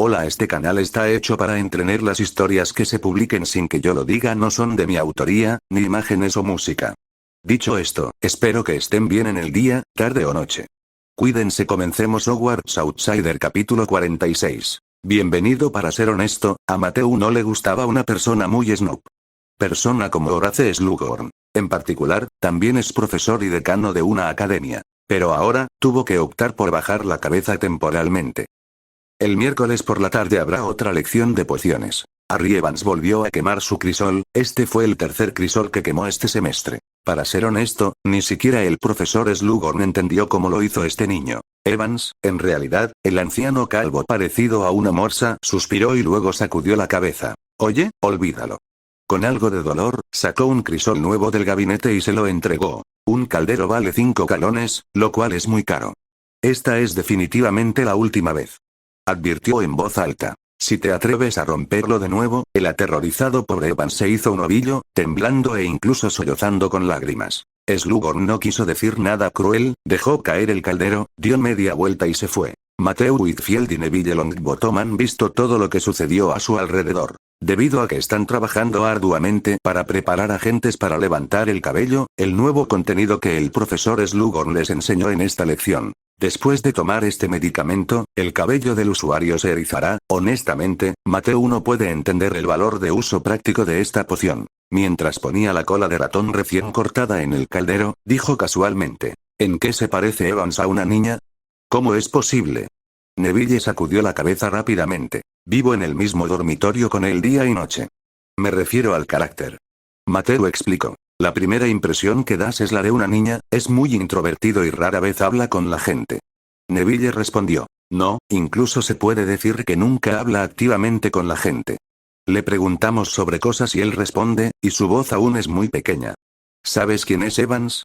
Hola, este canal está hecho para entretener. Las historias que se publiquen sin que yo lo diga no son de mi autoría, ni imágenes o música. Dicho esto, espero que estén bien en el día, tarde o noche. Cuídense. Comencemos. Hogwarts Outsider capítulo 46. Bienvenido. Para ser honesto, a Matthew no le gustaba una persona muy snob. Persona como Horace Slughorn. En particular, también es profesor y decano de una academia. Pero ahora, tuvo que optar por bajar la cabeza temporalmente. El miércoles por la tarde habrá otra lección de pociones. Harry Evans volvió a quemar su crisol. Este fue el tercer crisol que quemó este semestre. Para ser honesto, ni siquiera el profesor Slughorn entendió cómo lo hizo este niño. Evans, en realidad, el anciano calvo parecido a una morsa, suspiró y luego sacudió la cabeza. Oye, olvídalo. Con algo de dolor, sacó un crisol nuevo del gabinete y se lo entregó. Un caldero vale 5 galones, lo cual es muy caro. Esta es definitivamente la última vez. Advirtió en voz alta. Si te atreves a romperlo de nuevo. El aterrorizado pobre Evans se hizo un ovillo, temblando e incluso sollozando con lágrimas. Slughorn no quiso decir nada cruel, dejó caer el caldero, dio media vuelta y se fue. Matthew Whitfield y Neville Longbottom han visto todo lo que sucedió a su alrededor. Debido a que están trabajando arduamente para preparar agentes para levantar el cabello, el nuevo contenido que el profesor Slughorn les enseñó en esta lección. Después de tomar este medicamento, el cabello del usuario se erizará. Honestamente, Matthew no puede entender el valor de uso práctico de esta poción. Mientras ponía la cola de ratón recién cortada en el caldero, dijo casualmente. ¿En qué se parece Evans a una niña? ¿Cómo es posible? Neville sacudió la cabeza rápidamente. Vivo en el mismo dormitorio con él día y noche. Me refiero al carácter. Matthew explicó. La primera impresión que das es la de una niña, es muy introvertido y rara vez habla con la gente. Neville respondió. No, incluso se puede decir que nunca habla activamente con la gente. Le preguntamos sobre cosas y él responde, y su voz aún es muy pequeña. ¿Sabes quién es Evans?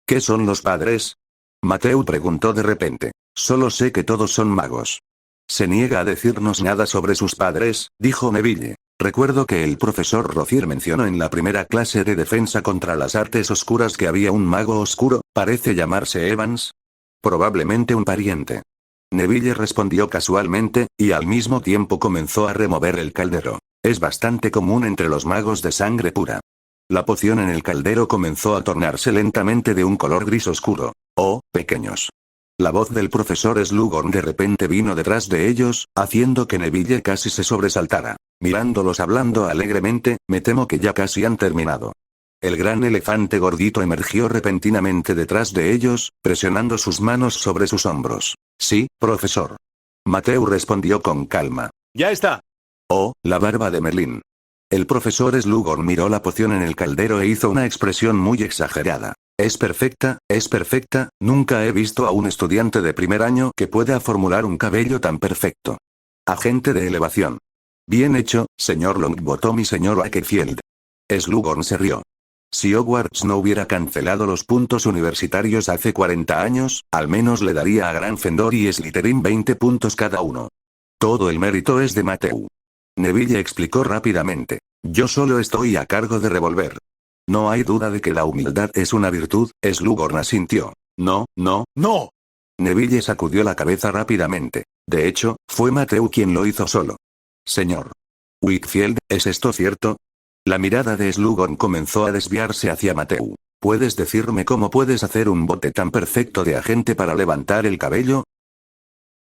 ¿Qué son los padres? Matthew preguntó de repente. Solo sé que todos son magos. Se niega a decirnos nada sobre sus padres, dijo Neville. Recuerdo que el profesor Rozier mencionó en la primera clase de defensa contra las artes oscuras que había un mago oscuro, parece llamarse Evans. Probablemente un pariente. Neville respondió casualmente, y al mismo tiempo comenzó a remover el caldero. Es bastante común entre los magos de sangre pura. La poción en el caldero comenzó a tornarse lentamente de un color gris oscuro. Oh, pequeños. La voz del profesor Slughorn de repente vino detrás de ellos, haciendo que Neville casi se sobresaltara. Mirándolos hablando alegremente, me temo que ya casi han terminado. El gran elefante gordito emergió repentinamente detrás de ellos, presionando sus manos sobre sus hombros. Sí, profesor. Matthew respondió con calma. ¡Ya está! Oh, la barba de Merlín. El profesor Slughorn miró la poción en el caldero e hizo una expresión muy exagerada. Es perfecta, nunca he visto a un estudiante de primer año que pueda formular un cabello tan perfecto. Agente de elevación. Bien hecho, señor Longbottom y señor Wakefield. Slughorn se rió. Si Hogwarts no hubiera cancelado los puntos universitarios hace 40 años, al menos le daría a Gryffindor y Slytherin 20 puntos cada uno. Todo el mérito es de Matthew. Neville explicó rápidamente. Yo solo estoy a cargo de revolver. No hay duda de que la humildad es una virtud. Slughorn asintió. No, no, no. Neville sacudió la cabeza rápidamente. De hecho, fue Matthew quien lo hizo solo. Señor Whitfield, ¿es esto cierto? La mirada de Slughorn comenzó a desviarse hacia Matthew. ¿Puedes decirme cómo puedes hacer un bote tan perfecto de agente para levantar el cabello?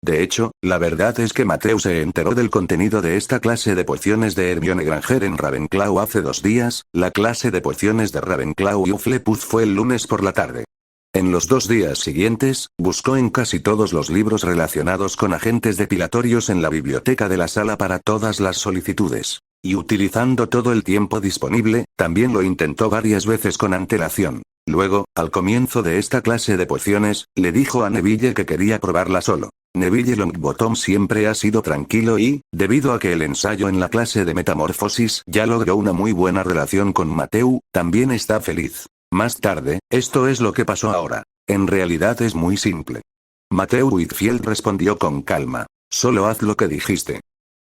De hecho, la verdad es que Matthew se enteró del contenido de esta clase de pociones de Hermione Granger en Ravenclaw hace 2 días. La clase de pociones de Ravenclaw y Hufflepuff fue el lunes por la tarde. En los 2 días siguientes, buscó en casi todos los libros relacionados con agentes depilatorios en la biblioteca de la sala para todas las solicitudes. Y utilizando todo el tiempo disponible, también lo intentó varias veces con antelación. Luego, al comienzo de esta clase de pociones, le dijo a Neville que quería probarla solo. Neville Longbottom siempre ha sido tranquilo y, debido a que el ensayo en la clase de metamorfosis ya logró una muy buena relación con Matthew, también está feliz. Más tarde, esto es lo que pasó ahora. En realidad es muy simple. Matthew Whitfield respondió con calma. Solo haz lo que dijiste.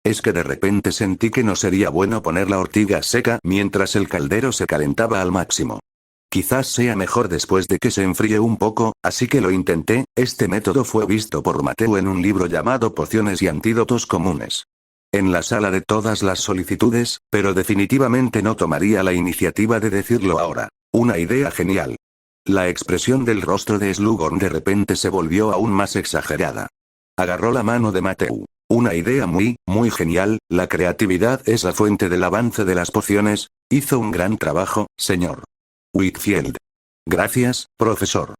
Es que de repente sentí que no sería bueno poner la ortiga seca mientras el caldero se calentaba al máximo. Quizás sea mejor después de que se enfríe un poco, así que lo intenté. Este método fue visto por Mateo en un libro llamado Pociones y Antídotos Comunes. En la sala de todas las solicitudes, pero definitivamente no tomaría la iniciativa de decirlo ahora. Una idea genial. La expresión del rostro de Slughorn de repente se volvió aún más exagerada. Agarró la mano de Mateo. Una idea muy genial. La creatividad es la fuente del avance de las pociones. Hizo un gran trabajo, señor Whitfield. Gracias, profesor.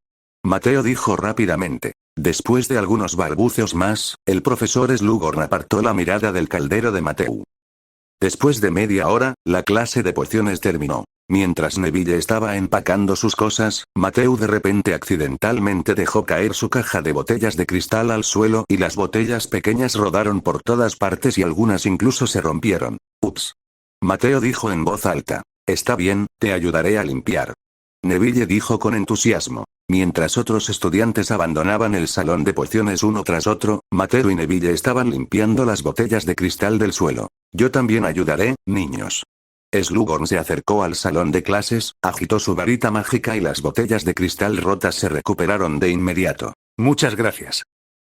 Mateo dijo rápidamente. Después de algunos balbuceos más, el profesor Slughorn apartó la mirada del caldero de Mateo. Después de media hora, la clase de pociones terminó. Mientras Neville estaba empacando sus cosas, Mateo de repente accidentalmente dejó caer su caja de botellas de cristal al suelo y las botellas pequeñas rodaron por todas partes y algunas incluso se rompieron. Ups. Mateo dijo en voz alta. Está bien, te ayudaré a limpiar. Neville dijo con entusiasmo. Mientras otros estudiantes abandonaban el salón de pociones uno tras otro, Mateo y Neville estaban limpiando las botellas de cristal del suelo. Yo también ayudaré, niños. Slughorn se acercó al salón de clases, agitó su varita mágica y las botellas de cristal rotas se recuperaron de inmediato. Muchas gracias.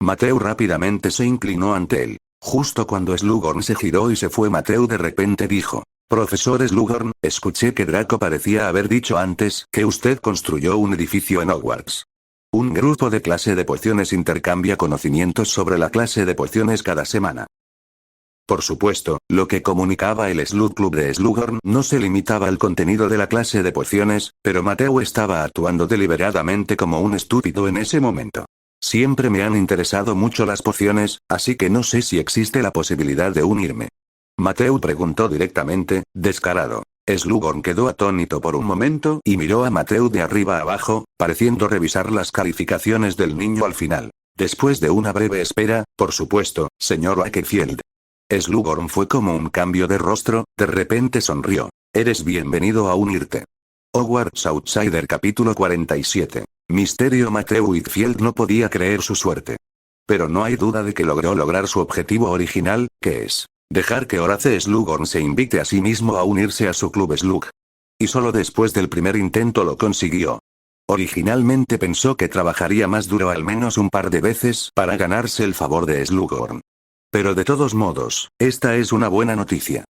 Mateo rápidamente se inclinó ante él. Justo cuando Slughorn se giró y se fue, Mateo de repente dijo. Profesor Slughorn, escuché que Draco parecía haber dicho antes que usted construyó un edificio en Hogwarts. Un grupo de clase de pociones intercambia conocimientos sobre la clase de pociones cada semana. Por supuesto, lo que comunicaba el Slug Club de Slughorn no se limitaba al contenido de la clase de pociones, pero Mateo estaba actuando deliberadamente como un estúpido en ese momento. Siempre me han interesado mucho las pociones, así que no sé si existe la posibilidad de unirme. Mateo preguntó directamente, descarado. Slughorn quedó atónito por un momento y miró a Mateo de arriba a abajo, pareciendo revisar las calificaciones del niño al final. Después de una breve espera, por supuesto, señor Wakefield. Slughorn fue como un cambio de rostro, de repente sonrió. Eres bienvenido a unirte. Hogwarts Outsider capítulo 47. Misterio. Mateo Whitfield no podía creer su suerte. Pero no hay duda de que logró lograr su objetivo original, que es dejar que Horace Slughorn se invite a sí mismo a unirse a su club Slug. Y solo después del primer intento lo consiguió. Originalmente pensó que trabajaría más duro al menos un par de veces para ganarse el favor de Slughorn. Pero de todos modos, esta es una buena noticia.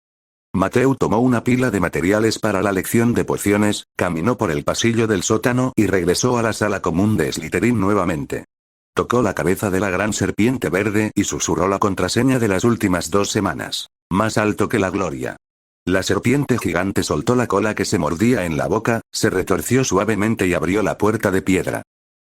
Mateo tomó una pila de materiales para la lección de pociones, caminó por el pasillo del sótano y regresó a la sala común de Slytherin nuevamente. Tocó la cabeza de la gran serpiente verde y susurró la contraseña de las últimas 2 semanas. Más alto que la gloria. La serpiente gigante soltó la cola que se mordía en la boca, se retorció suavemente y abrió la puerta de piedra.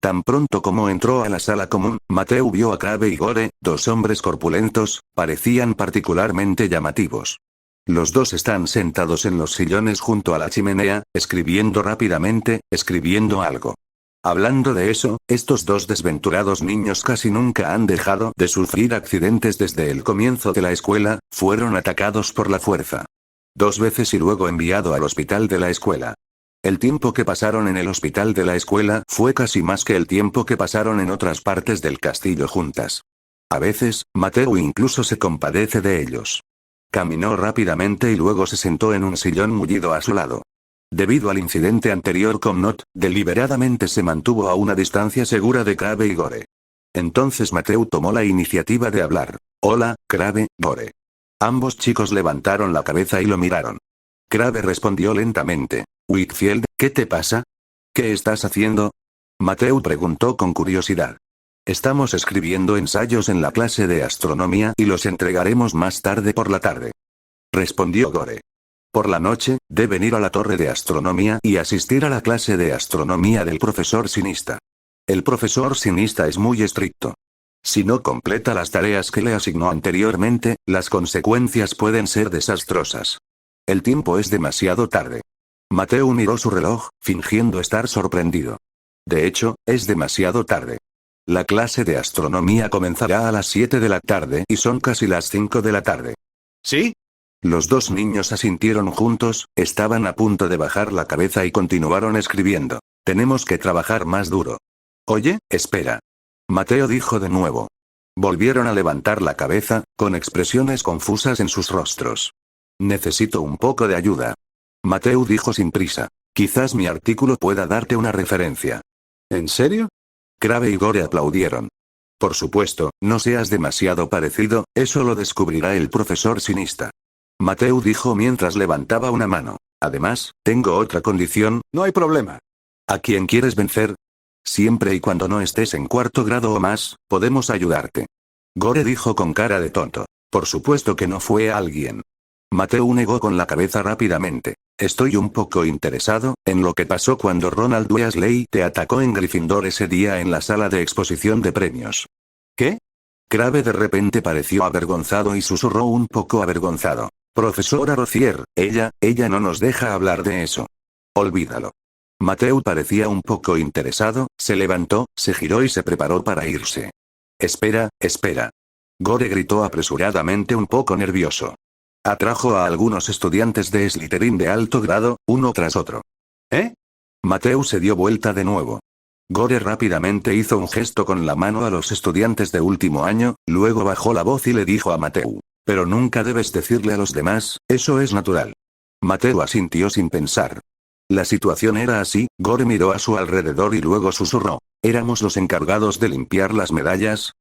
Tan pronto como entró a la sala común, Mateo vio a Crabbe y Gore, 2 hombres corpulentos, parecían particularmente llamativos. Los dos están sentados en los sillones junto a la chimenea, escribiendo rápidamente, escribiendo algo. Hablando de eso, estos 2 desventurados niños casi nunca han dejado de sufrir accidentes desde el comienzo de la escuela, fueron atacados por la fuerza. 2 veces y luego enviado al hospital de la escuela. El tiempo que pasaron en el hospital de la escuela fue casi más que el tiempo que pasaron en otras partes del castillo juntas. A veces, Mateo incluso se compadece de ellos. Caminó rápidamente y luego se sentó en un sillón mullido a su lado. Debido al incidente anterior con Not, deliberadamente se mantuvo a una distancia segura de Crabbe y Gore. Entonces Mateo tomó la iniciativa de hablar. Hola, Crabbe, Gore. Ambos chicos levantaron la cabeza y lo miraron. Crabbe respondió lentamente. Whitfield, ¿qué te pasa? ¿Qué estás haciendo? Mateo preguntó con curiosidad. Estamos escribiendo ensayos en la clase de astronomía y los entregaremos más tarde por la tarde. Respondió Gore. Por la noche, deben ir a la torre de astronomía y asistir a la clase de astronomía del profesor Sinista. El profesor Sinista es muy estricto. Si no completa las tareas que le asignó anteriormente, las consecuencias pueden ser desastrosas. El tiempo es demasiado tarde. Mateo miró su reloj, fingiendo estar sorprendido. De hecho, es demasiado tarde. La clase de astronomía comenzará a las 7 de la tarde y son casi las 5 de la tarde. ¿Sí? Los 2 niños asintieron juntos, estaban a punto de bajar la cabeza y continuaron escribiendo. Tenemos que trabajar más duro. Oye, espera. Mateo dijo de nuevo. Volvieron a levantar la cabeza, con expresiones confusas en sus rostros. Necesito un poco de ayuda. Mateo dijo sin prisa. Quizás mi artículo pueda darte una referencia. ¿En serio? Crabbe y Gore aplaudieron. Por supuesto, no seas demasiado parecido, eso lo descubrirá el profesor Sinista. Mateo dijo mientras levantaba una mano. Además, tengo otra condición. No hay problema. ¿A quién quieres vencer? Siempre y cuando no estés en cuarto grado o más, podemos ayudarte. Gore dijo con cara de tonto. Por supuesto que no fue alguien. Mateo negó con la cabeza rápidamente. Estoy un poco interesado en lo que pasó cuando Ronald Weasley te atacó en Gryffindor ese día en la sala de exposición de premios. ¿Qué? Crabbe de repente pareció avergonzado y susurró un poco avergonzado. Profesora Rozier, ella no nos deja hablar de eso. Olvídalo. Mateo parecía un poco interesado, se levantó, se giró y se preparó para irse. Espera. Gore gritó apresuradamente un poco nervioso. Atrajo a algunos estudiantes de Slytherin de alto grado, uno tras otro. ¿Eh? Mateo se dio vuelta de nuevo. Gore rápidamente hizo un gesto con la mano a los estudiantes de último año, luego bajó la voz y le dijo a Mateo. Pero nunca debes decirle a los demás, eso es natural. Mateo asintió sin pensar. La situación era así, Gore miró a su alrededor y luego susurró. Éramos los encargados de limpiar las medallas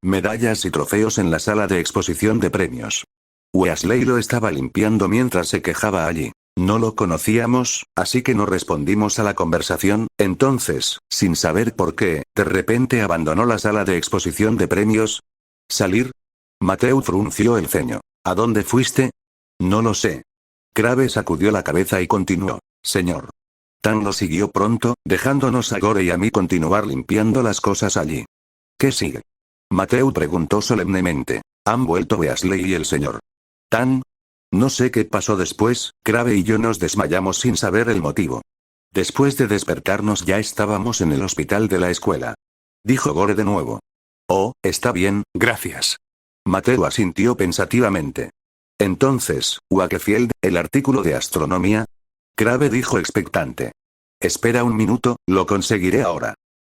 y trofeos en la sala de exposición de premios. Weasley lo estaba limpiando mientras se quejaba allí. No lo conocíamos, así que no respondimos a la conversación, entonces, sin saber por qué, de repente abandonó la sala de exposición de premios. ¿Salir? Mateo frunció el ceño. ¿A dónde fuiste? No lo sé. Crabbe sacudió la cabeza y continuó. Señor. Tan lo siguió pronto, dejándonos a Gore y a mí continuar limpiando las cosas allí. ¿Qué sigue? Mateo preguntó solemnemente. ¿Han vuelto Weasley y el señor Tan? No sé qué pasó después, Crabbe y yo nos desmayamos sin saber el motivo. Después de despertarnos ya estábamos en el hospital de la escuela. Dijo Gore de nuevo. Oh, está bien, gracias. Mateo asintió pensativamente. Entonces, Wakefield, el artículo de astronomía. Crabbe dijo expectante. Espera un minuto, lo conseguiré ahora.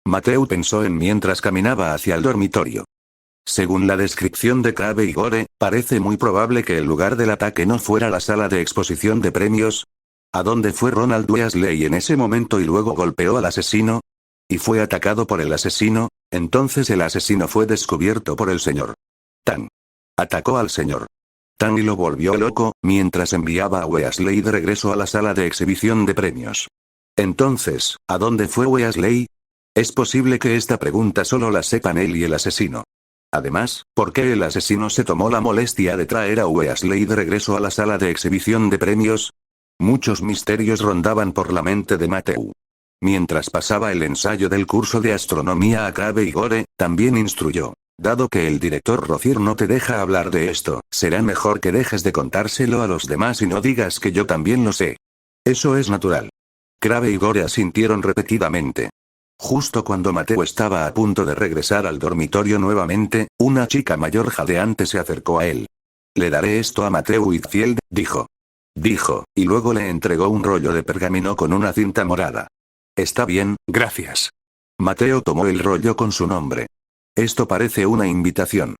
Mateo pensó en mientras caminaba hacia el dormitorio. Según la descripción de Crabbe y Gore, parece muy probable que el lugar del ataque no fuera la sala de exposición de premios. ¿A dónde fue Ronald Weasley en ese momento y luego golpeó al asesino? ¿Y fue atacado por el asesino? Entonces el asesino fue descubierto por el señor Tan. Atacó al señor Tan y lo volvió loco, mientras enviaba a Weasley de regreso a la sala de exhibición de premios. Entonces, ¿a dónde fue Weasley? Es posible que esta pregunta solo la sepan él y el asesino. Además, ¿por qué el asesino se tomó la molestia de traer a Weasley de regreso a la sala de exhibición de premios? Muchos misterios rondaban por la mente de Mateo. Mientras pasaba el ensayo del curso de astronomía a Crabbe y Gore, también instruyó. Dado que el director Rozier no te deja hablar de esto, será mejor que dejes de contárselo a los demás y no digas que yo también lo sé. Eso es natural. Crabbe y Gore asintieron repetidamente. Justo cuando Mateo estaba a punto de regresar al dormitorio nuevamente, una chica mayor jadeante se acercó a él. Le daré esto a Mateo Whitfield, dijo. Y luego le entregó un rollo de pergamino con una cinta morada. Está bien, gracias. Mateo tomó el rollo con su nombre. Esto parece una invitación.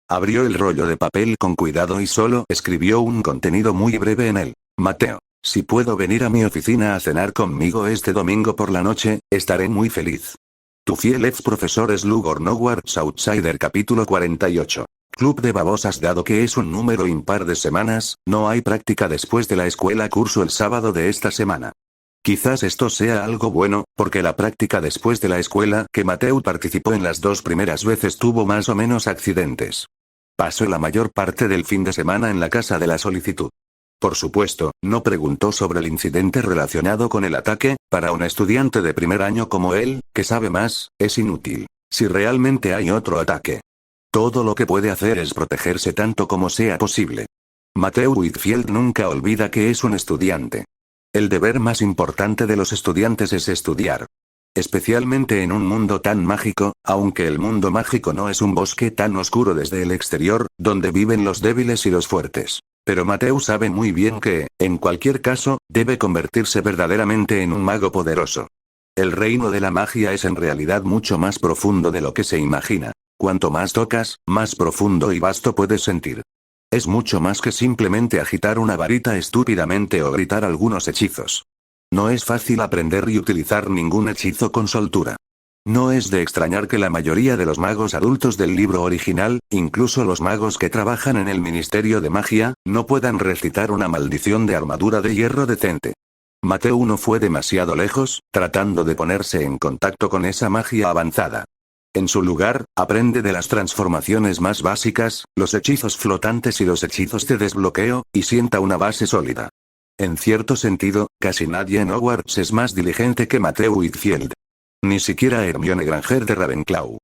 Abrió el rollo de papel con cuidado y solo escribió un contenido muy breve en él. Mateo. Si puedo venir a mi oficina a cenar conmigo este domingo por la noche, estaré muy feliz. Tu fiel ex profesor Slughorn Hogwarts Outsider capítulo 48. Club de babosas. Dado que es un número impar de semanas, no hay práctica después de la escuela. Curso el sábado de esta semana. Quizás esto sea algo bueno, porque la práctica después de la escuela que Mateo participó en las 2 primeras veces tuvo más o menos accidentes. Pasó la mayor parte del fin de semana en la casa de la solicitud. Por supuesto, no preguntó sobre el incidente relacionado con el ataque. Para un estudiante de primer año como él, que sabe más, es inútil. Si realmente hay otro ataque, todo lo que puede hacer es protegerse tanto como sea posible. Mateo Whitfield nunca olvida que es un estudiante. El deber más importante de los estudiantes es estudiar. Especialmente en un mundo tan mágico, aunque el mundo mágico no es un bosque tan oscuro desde el exterior, donde viven los débiles y los fuertes. Pero Mateo sabe muy bien que, en cualquier caso, debe convertirse verdaderamente en un mago poderoso. El reino de la magia es en realidad mucho más profundo de lo que se imagina. Cuanto más tocas, más profundo y vasto puedes sentir. Es mucho más que simplemente agitar una varita estúpidamente o gritar algunos hechizos. No es fácil aprender y utilizar ningún hechizo con soltura. No es de extrañar que la mayoría de los magos adultos del libro original, incluso los magos que trabajan en el Ministerio de Magia, no puedan recitar una maldición de armadura de hierro decente. Mateo no fue demasiado lejos, tratando de ponerse en contacto con esa magia avanzada. En su lugar, aprende de las transformaciones más básicas, los hechizos flotantes y los hechizos de desbloqueo, y sienta una base sólida. En cierto sentido, casi nadie en Hogwarts es más diligente que Mateo Whitfield. Ni siquiera Hermione Granger de Ravenclaw.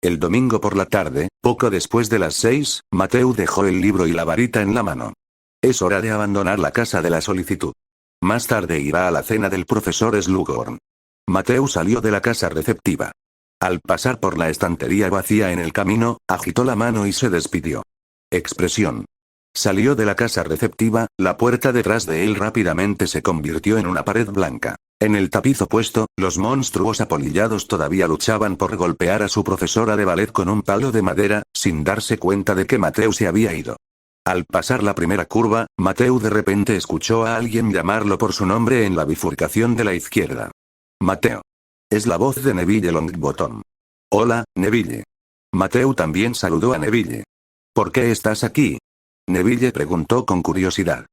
El domingo por la tarde, poco después de las 6, Mateo dejó el libro y la varita en la mano. Es hora de abandonar la casa de la solicitud. Más tarde irá a la cena del profesor Slughorn. Mateo salió de la casa receptiva. Al pasar por la estantería vacía en el camino, agitó la mano y se despidió. Expresión. Salió de la casa receptiva, la puerta detrás de él rápidamente se convirtió en una pared blanca. En el tapiz opuesto, los monstruos apolillados todavía luchaban por golpear a su profesora de ballet con un palo de madera, sin darse cuenta de que Mateo se había ido. Al pasar la primera curva, Mateo de repente escuchó a alguien llamarlo por su nombre en la bifurcación de la izquierda. Mateo. Es la voz de Neville Longbottom. Hola, Neville. Mateo también saludó a Neville. ¿Por qué estás aquí? Neville preguntó con curiosidad.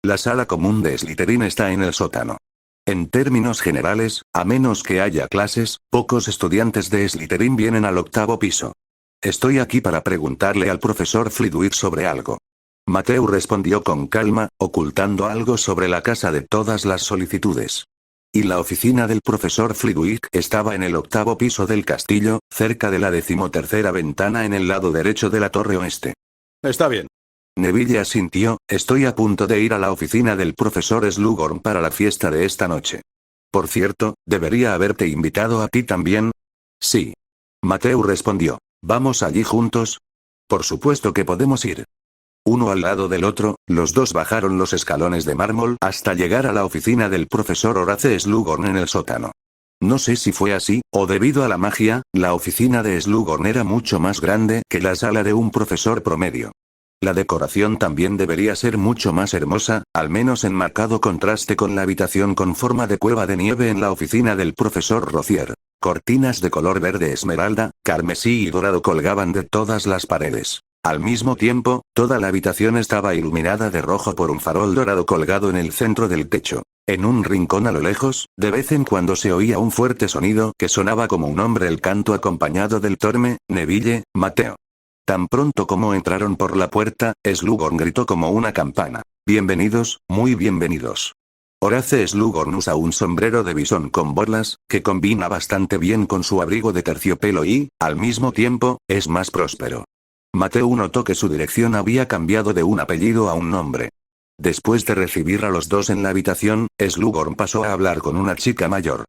La sala común de Slytherin está en el sótano. En términos generales, a menos que haya clases, pocos estudiantes de Slytherin vienen al 8º piso. Estoy aquí para preguntarle al profesor Flitwick sobre algo. Mateo respondió con calma, ocultando algo sobre la casa de todas las solicitudes. Y la oficina del profesor Flitwick estaba en el 8º piso del castillo, cerca de la 13ª ventana en el lado derecho de la torre oeste. Está bien. Neville asintió, estoy a punto de ir a la oficina del profesor Slughorn para la fiesta de esta noche. Por cierto, ¿debería haberte invitado a ti también? Sí. Mateo respondió, ¿vamos allí juntos? Por supuesto que podemos ir. Uno al lado del otro, los dos bajaron los escalones de mármol hasta llegar a la oficina del profesor Horace Slughorn en el sótano. No sé si fue así, o debido a la magia, la oficina de Slughorn era mucho más grande que la sala de un profesor promedio. La decoración también debería ser mucho más hermosa, al menos en marcado contraste con la habitación con forma de cueva de nieve en la oficina del profesor Rozier. Cortinas de color verde esmeralda, carmesí y dorado colgaban de todas las paredes. Al mismo tiempo, toda la habitación estaba iluminada de rojo por un farol dorado colgado en el centro del techo. En un rincón a lo lejos, de vez en cuando se oía un fuerte sonido que sonaba como un hombre el canto acompañado del torme, Neville, Mateo. Tan pronto como entraron por la puerta, Slughorn gritó como una campana. Bienvenidos, muy bienvenidos. Horace Slughorn usa un sombrero de bisón con borlas, que combina bastante bien con su abrigo de terciopelo y, al mismo tiempo, es más próspero. Mateo notó que su dirección había cambiado de un apellido a un nombre. Después de recibir a los dos en la habitación, Slughorn pasó a hablar con una chica mayor.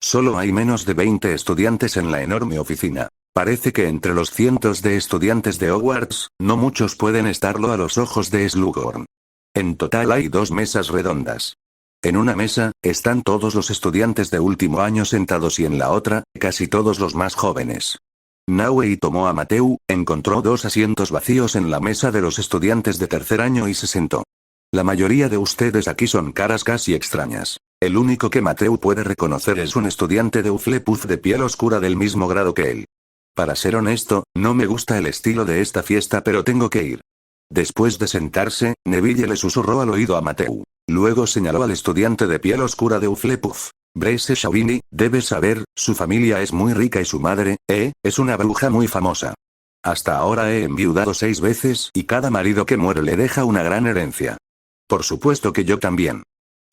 Solo hay menos de 20 estudiantes en la enorme oficina. Parece que entre los cientos de estudiantes de Hogwarts, no muchos pueden estarlo a los ojos de Slughorn. En total hay 2 mesas redondas. En una mesa, están todos los estudiantes de último año sentados y en la otra, casi todos los más jóvenes. Newey tomó a Mateo, encontró 2 asientos vacíos en la mesa de los estudiantes de tercer año y se sentó. La mayoría de ustedes aquí son caras casi extrañas. El único que Mateo puede reconocer es un estudiante de Hufflepuff de piel oscura del mismo grado que él. Para ser honesto, no me gusta el estilo de esta fiesta pero tengo que ir. Después de sentarse, Neville le susurró al oído a Mateo. Luego señaló al estudiante de piel oscura de Hufflepuff. Brace Shawini, debes saber, su familia es muy rica y su madre, es una bruja muy famosa. Hasta ahora he enviudado 6 veces y cada marido que muere le deja una gran herencia. Por supuesto que yo también.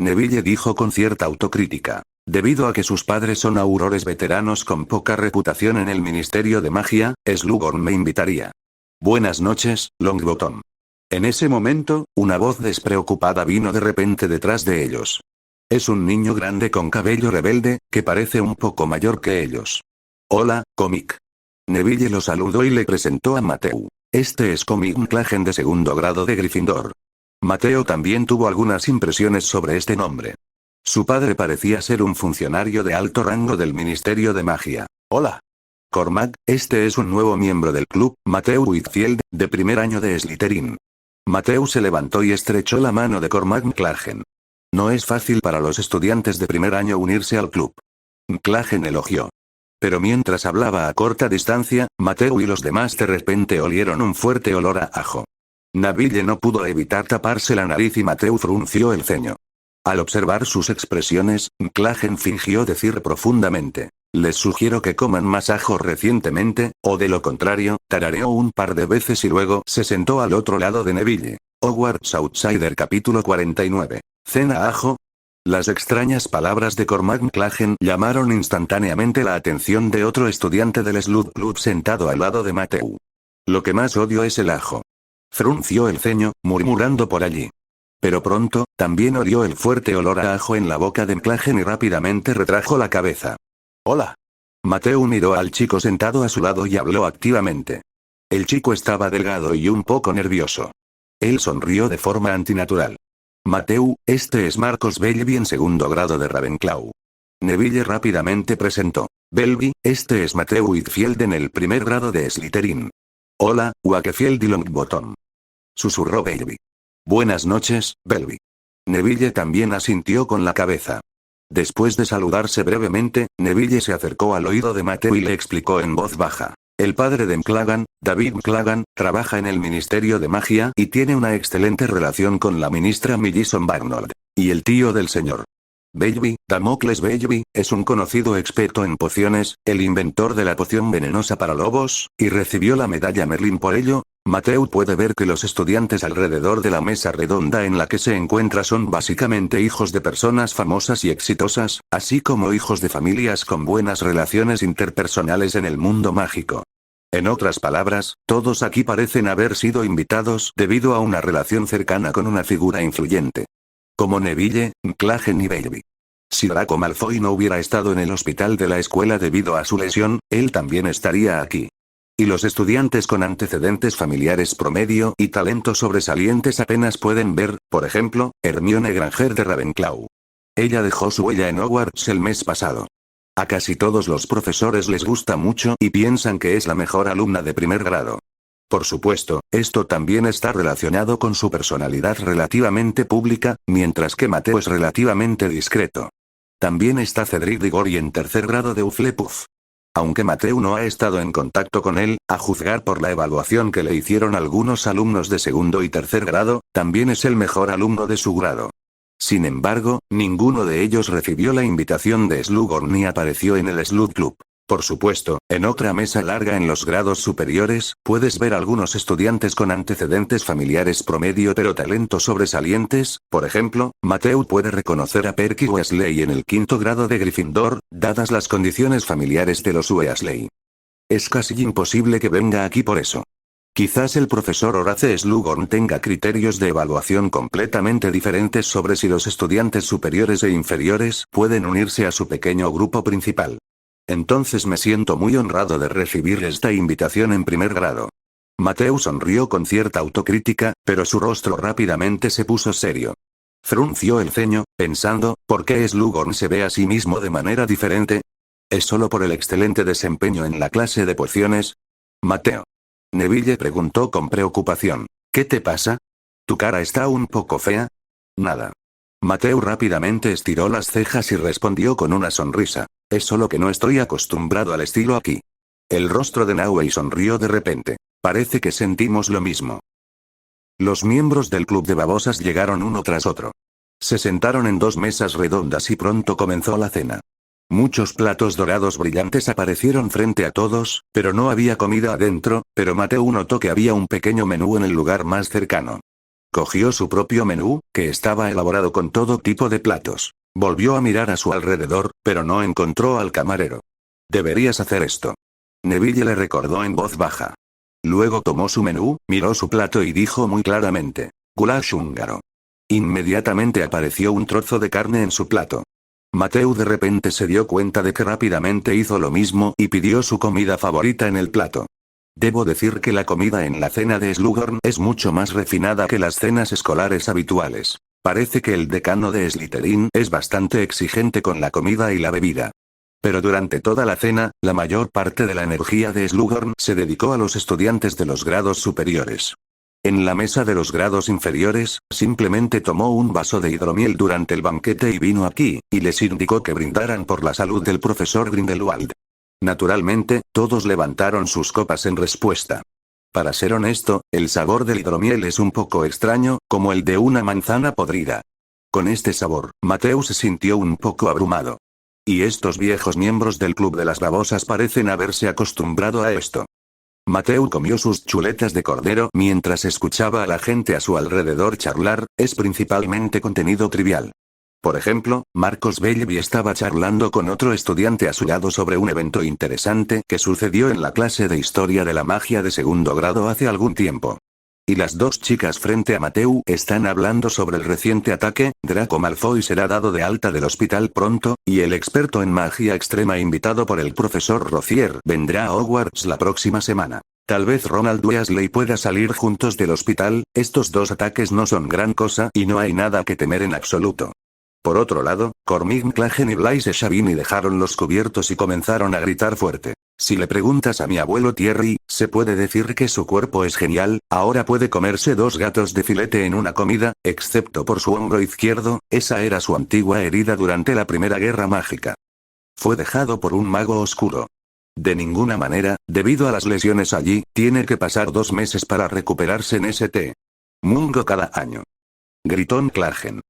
Neville dijo con cierta autocrítica. Debido a que sus padres son aurores veteranos con poca reputación en el Ministerio de Magia, Slughorn me invitaría. Buenas noches, Longbottom. En ese momento, una voz despreocupada vino de repente detrás de ellos. Es un niño grande con cabello rebelde, que parece un poco mayor que ellos. Hola, Comic. Neville lo saludó y le presentó a Mateo. Este es Comic McLaggen de 2º grado de Gryffindor. Mateo también tuvo algunas impresiones sobre este nombre. Su padre parecía ser un funcionario de alto rango del Ministerio de Magia. Hola. Cormac, este es un nuevo miembro del club, Mateo Whitfield, de primer año de Slytherin. Mateo se levantó y estrechó la mano de Cormac McLaggen. No es fácil para los estudiantes de primer año unirse al club. McLaggen elogió. Pero mientras hablaba a corta distancia, Mateo y los demás de repente olieron un fuerte olor a ajo. Neville no pudo evitar taparse la nariz y Mateo frunció el ceño. Al observar sus expresiones, McLaggen fingió decir profundamente: les sugiero que coman más ajo recientemente, o de lo contrario, tarareó un par de veces y luego se sentó al otro lado de Neville. Hogwarts Outsider capítulo 49. ¿Cena ajo? Las extrañas palabras de Cormac McLaggen llamaron instantáneamente la atención de otro estudiante del Sleuth Club sentado al lado de Mateo. Lo que más odio es el ajo. Frunció el ceño, murmurando por allí. Pero pronto, también olió el fuerte olor a ajo en la boca de McLaggen y rápidamente retrajo la cabeza. «Hola». Mateo miró al chico sentado a su lado y habló activamente. El chico estaba delgado y un poco nervioso. Él sonrió de forma antinatural. «Mateo, este es Marcos Belby en segundo grado de Ravenclaw». Neville rápidamente presentó. «Belby, este es Mateo Whitfield en el primer grado de Slytherin». «Hola, Wakefield y Longbottom», susurró Belby. «Buenas noches, Belby». Neville también asintió con la cabeza. Después de saludarse brevemente, Neville se acercó al oído de Mateo y le explicó en voz baja. El padre de McLaggen, David McLaggen, trabaja en el Ministerio de Magia y tiene una excelente relación con la ministra Millicent Barnold. Y el tío del señor Belby, Damocles Belby, es un conocido experto en pociones, el inventor de la poción venenosa para lobos, y recibió la medalla Merlin por ello. Mateo puede ver que los estudiantes alrededor de la mesa redonda en la que se encuentra son básicamente hijos de personas famosas y exitosas, así como hijos de familias con buenas relaciones interpersonales en el mundo mágico. En otras palabras, todos aquí parecen haber sido invitados debido a una relación cercana con una figura influyente. Como Neville, McLaggen y Belby. Si Draco Malfoy no hubiera estado en el hospital de la escuela debido a su lesión, él también estaría aquí. Y los estudiantes con antecedentes familiares promedio y talentos sobresalientes apenas pueden ver, por ejemplo, Hermione Granger de Ravenclaw. Ella dejó su huella en Hogwarts el mes pasado. A casi todos los profesores les gusta mucho y piensan que es la mejor alumna de primer grado. Por supuesto, esto también está relacionado con su personalidad relativamente pública, mientras que Mateo es relativamente discreto. También está Cedric Diggory en tercer grado de Hufflepuff. Aunque Mateo no ha estado en contacto con él, a juzgar por la evaluación que le hicieron algunos alumnos de segundo y tercer grado, también es el mejor alumno de su grado. Sin embargo, ninguno de ellos recibió la invitación de Slughorn ni apareció en el Sleuth Club. Por supuesto, en otra mesa larga en los grados superiores, puedes ver algunos estudiantes con antecedentes familiares promedio pero talentos sobresalientes. Por ejemplo, Mateo puede reconocer a Perky Weasley en el quinto grado de Gryffindor, dadas las condiciones familiares de los Weasley. Es casi imposible que venga aquí por eso. Quizás el profesor Horace Slughorn tenga criterios de evaluación completamente diferentes sobre si los estudiantes superiores e inferiores pueden unirse a su pequeño grupo principal. Entonces me siento muy honrado de recibir esta invitación en primer grado. Mateo sonrió con cierta autocrítica, pero su rostro rápidamente se puso serio. Frunció el ceño, pensando, ¿por qué Slughorn se ve a sí mismo de manera diferente? ¿Es solo por el excelente desempeño en la clase de pociones? Mateo. Neville preguntó con preocupación. ¿Qué te pasa? ¿Tu cara está un poco fea? Nada. Mateo rápidamente estiró las cejas y respondió con una sonrisa. Es solo que no estoy acostumbrado al estilo aquí. El rostro de Naue sonrió de repente. Parece que sentimos lo mismo. Los miembros del club de babosas llegaron uno tras otro. Se sentaron en dos mesas redondas y pronto comenzó la cena. Muchos platos dorados brillantes aparecieron frente a todos, pero no había comida adentro, pero Mateo notó que había un pequeño menú en el lugar más cercano. Cogió su propio menú, que estaba elaborado con todo tipo de platos. Volvió a mirar a su alrededor, pero no encontró al camarero. Deberías hacer esto. Neville le recordó en voz baja. Luego tomó su menú, miró su plato y dijo muy claramente: goulash húngaro. Inmediatamente apareció un trozo de carne en su plato. Mateo de repente se dio cuenta de que rápidamente hizo lo mismo y pidió su comida favorita en el plato. Debo decir que la comida en la cena de Slughorn es mucho más refinada que las cenas escolares habituales. Parece que el decano de Slytherin es bastante exigente con la comida y la bebida. Pero durante toda la cena, la mayor parte de la energía de Slughorn se dedicó a los estudiantes de los grados superiores. En la mesa de los grados inferiores, simplemente tomó un vaso de hidromiel durante el banquete y vino aquí, y les indicó que brindaran por la salud del profesor Grindelwald. Naturalmente, todos levantaron sus copas en respuesta. Para ser honesto, el sabor del hidromiel es un poco extraño, como el de una manzana podrida. Con este sabor, Mateo se sintió un poco abrumado. Y estos viejos miembros del Club de las Babosas parecen haberse acostumbrado a esto. Mateo comió sus chuletas de cordero mientras escuchaba a la gente a su alrededor charlar, es principalmente contenido trivial. Por ejemplo, Marcos Bellevy estaba charlando con otro estudiante a su lado sobre un evento interesante que sucedió en la clase de Historia de la Magia de segundo grado hace algún tiempo. Y las dos chicas frente a Mateo están hablando sobre el reciente ataque, Draco Malfoy será dado de alta del hospital pronto, y el experto en magia extrema invitado por el profesor Rocier vendrá a Hogwarts la próxima semana. Tal vez Ronald Weasley pueda salir juntos del hospital, estos dos ataques no son gran cosa y no hay nada que temer en absoluto. Por otro lado, Cormac McLaggen y Blaise Shavini dejaron los cubiertos y comenzaron a gritar fuerte. Si le preguntas a mi abuelo Thierry, se puede decir que su cuerpo es genial, ahora puede comerse 2 gatos de filete en una comida, excepto por su hombro izquierdo, esa era su antigua herida durante la Primera Guerra Mágica. Fue dejado por un mago oscuro. De ninguna manera, debido a las lesiones allí, tiene que pasar 2 meses para recuperarse en St. Mungo cada año. Gritó McLaggen.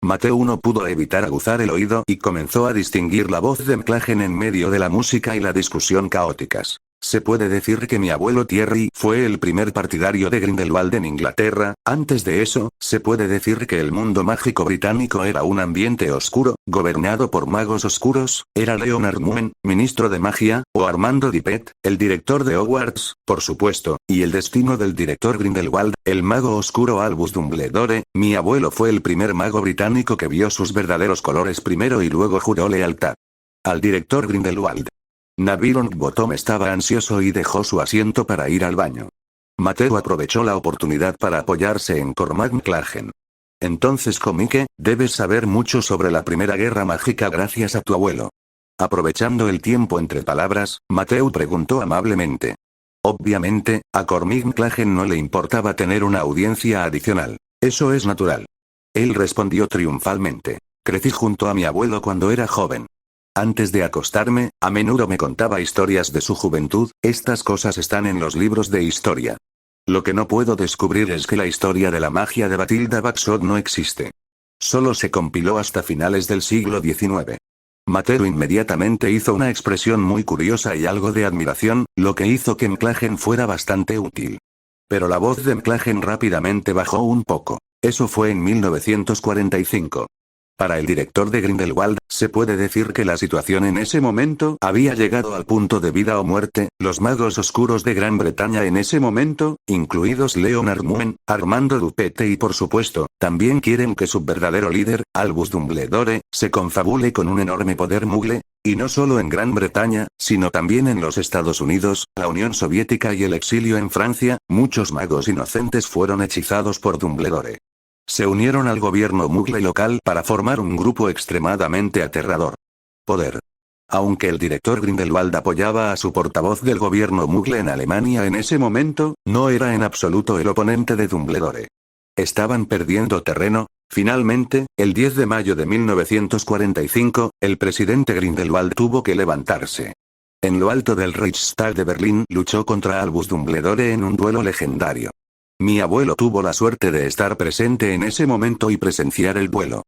Mateo no pudo evitar aguzar el oído y comenzó a distinguir la voz de McLaggen en medio de la música y la discusión caóticas. Se puede decir que mi abuelo Thierry fue el primer partidario de Grindelwald en Inglaterra, antes de eso, se puede decir que el mundo mágico británico era un ambiente oscuro, gobernado por magos oscuros, era Leonard Newman, ministro de magia, o Armando Tippett, el director de Hogwarts, por supuesto, y el destino del director Grindelwald, el mago oscuro Albus Dumbledore. Mi abuelo fue el primer mago británico que vio sus verdaderos colores primero y luego juró lealtad al director Grindelwald. Neville Longbottom estaba ansioso y dejó su asiento para ir al baño. Mateo aprovechó la oportunidad para apoyarse en Cormac McLaggen. Entonces Comique, debes saber mucho sobre la Primera Guerra Mágica gracias a tu abuelo. Aprovechando el tiempo entre palabras, Mateo preguntó amablemente. Obviamente, a Cormac McLaggen no le importaba tener una audiencia adicional. Eso es natural. Él respondió triunfalmente. Crecí junto a mi abuelo cuando era joven. Antes de acostarme, a menudo me contaba historias de su juventud, estas cosas están en los libros de historia. Lo que no puedo descubrir es que la historia de la magia de Bathilda Baxter no existe. Solo se compiló hasta finales del siglo XIX. Mateo inmediatamente hizo una expresión muy curiosa y algo de admiración, lo que hizo que McLaggen fuera bastante útil. Pero la voz de McLaggen rápidamente bajó un poco. Eso fue en 1945. Para el director de Grindelwald, se puede decir que la situación en ese momento había llegado al punto de vida o muerte. Los magos oscuros de Gran Bretaña en ese momento, incluidos Leonard Newman, Armando Tippett y por supuesto, también quieren que su verdadero líder, Albus Dumbledore, se confabule con un enorme poder mugle, y no solo en Gran Bretaña, sino también en los Estados Unidos, la Unión Soviética y el exilio en Francia. Muchos magos inocentes fueron hechizados por Dumbledore. Se unieron al gobierno mugle local para formar un grupo extremadamente aterrador. Poder. Aunque el director Grindelwald apoyaba a su portavoz del gobierno mugle en Alemania en ese momento, no era en absoluto el oponente de Dumbledore. Estaban perdiendo terreno. Finalmente, el 10 de mayo de 1945, el presidente Grindelwald tuvo que levantarse. En lo alto del Reichstag de Berlín luchó contra Albus Dumbledore en un duelo legendario. Mi abuelo tuvo la suerte de estar presente en ese momento y presenciar el duelo.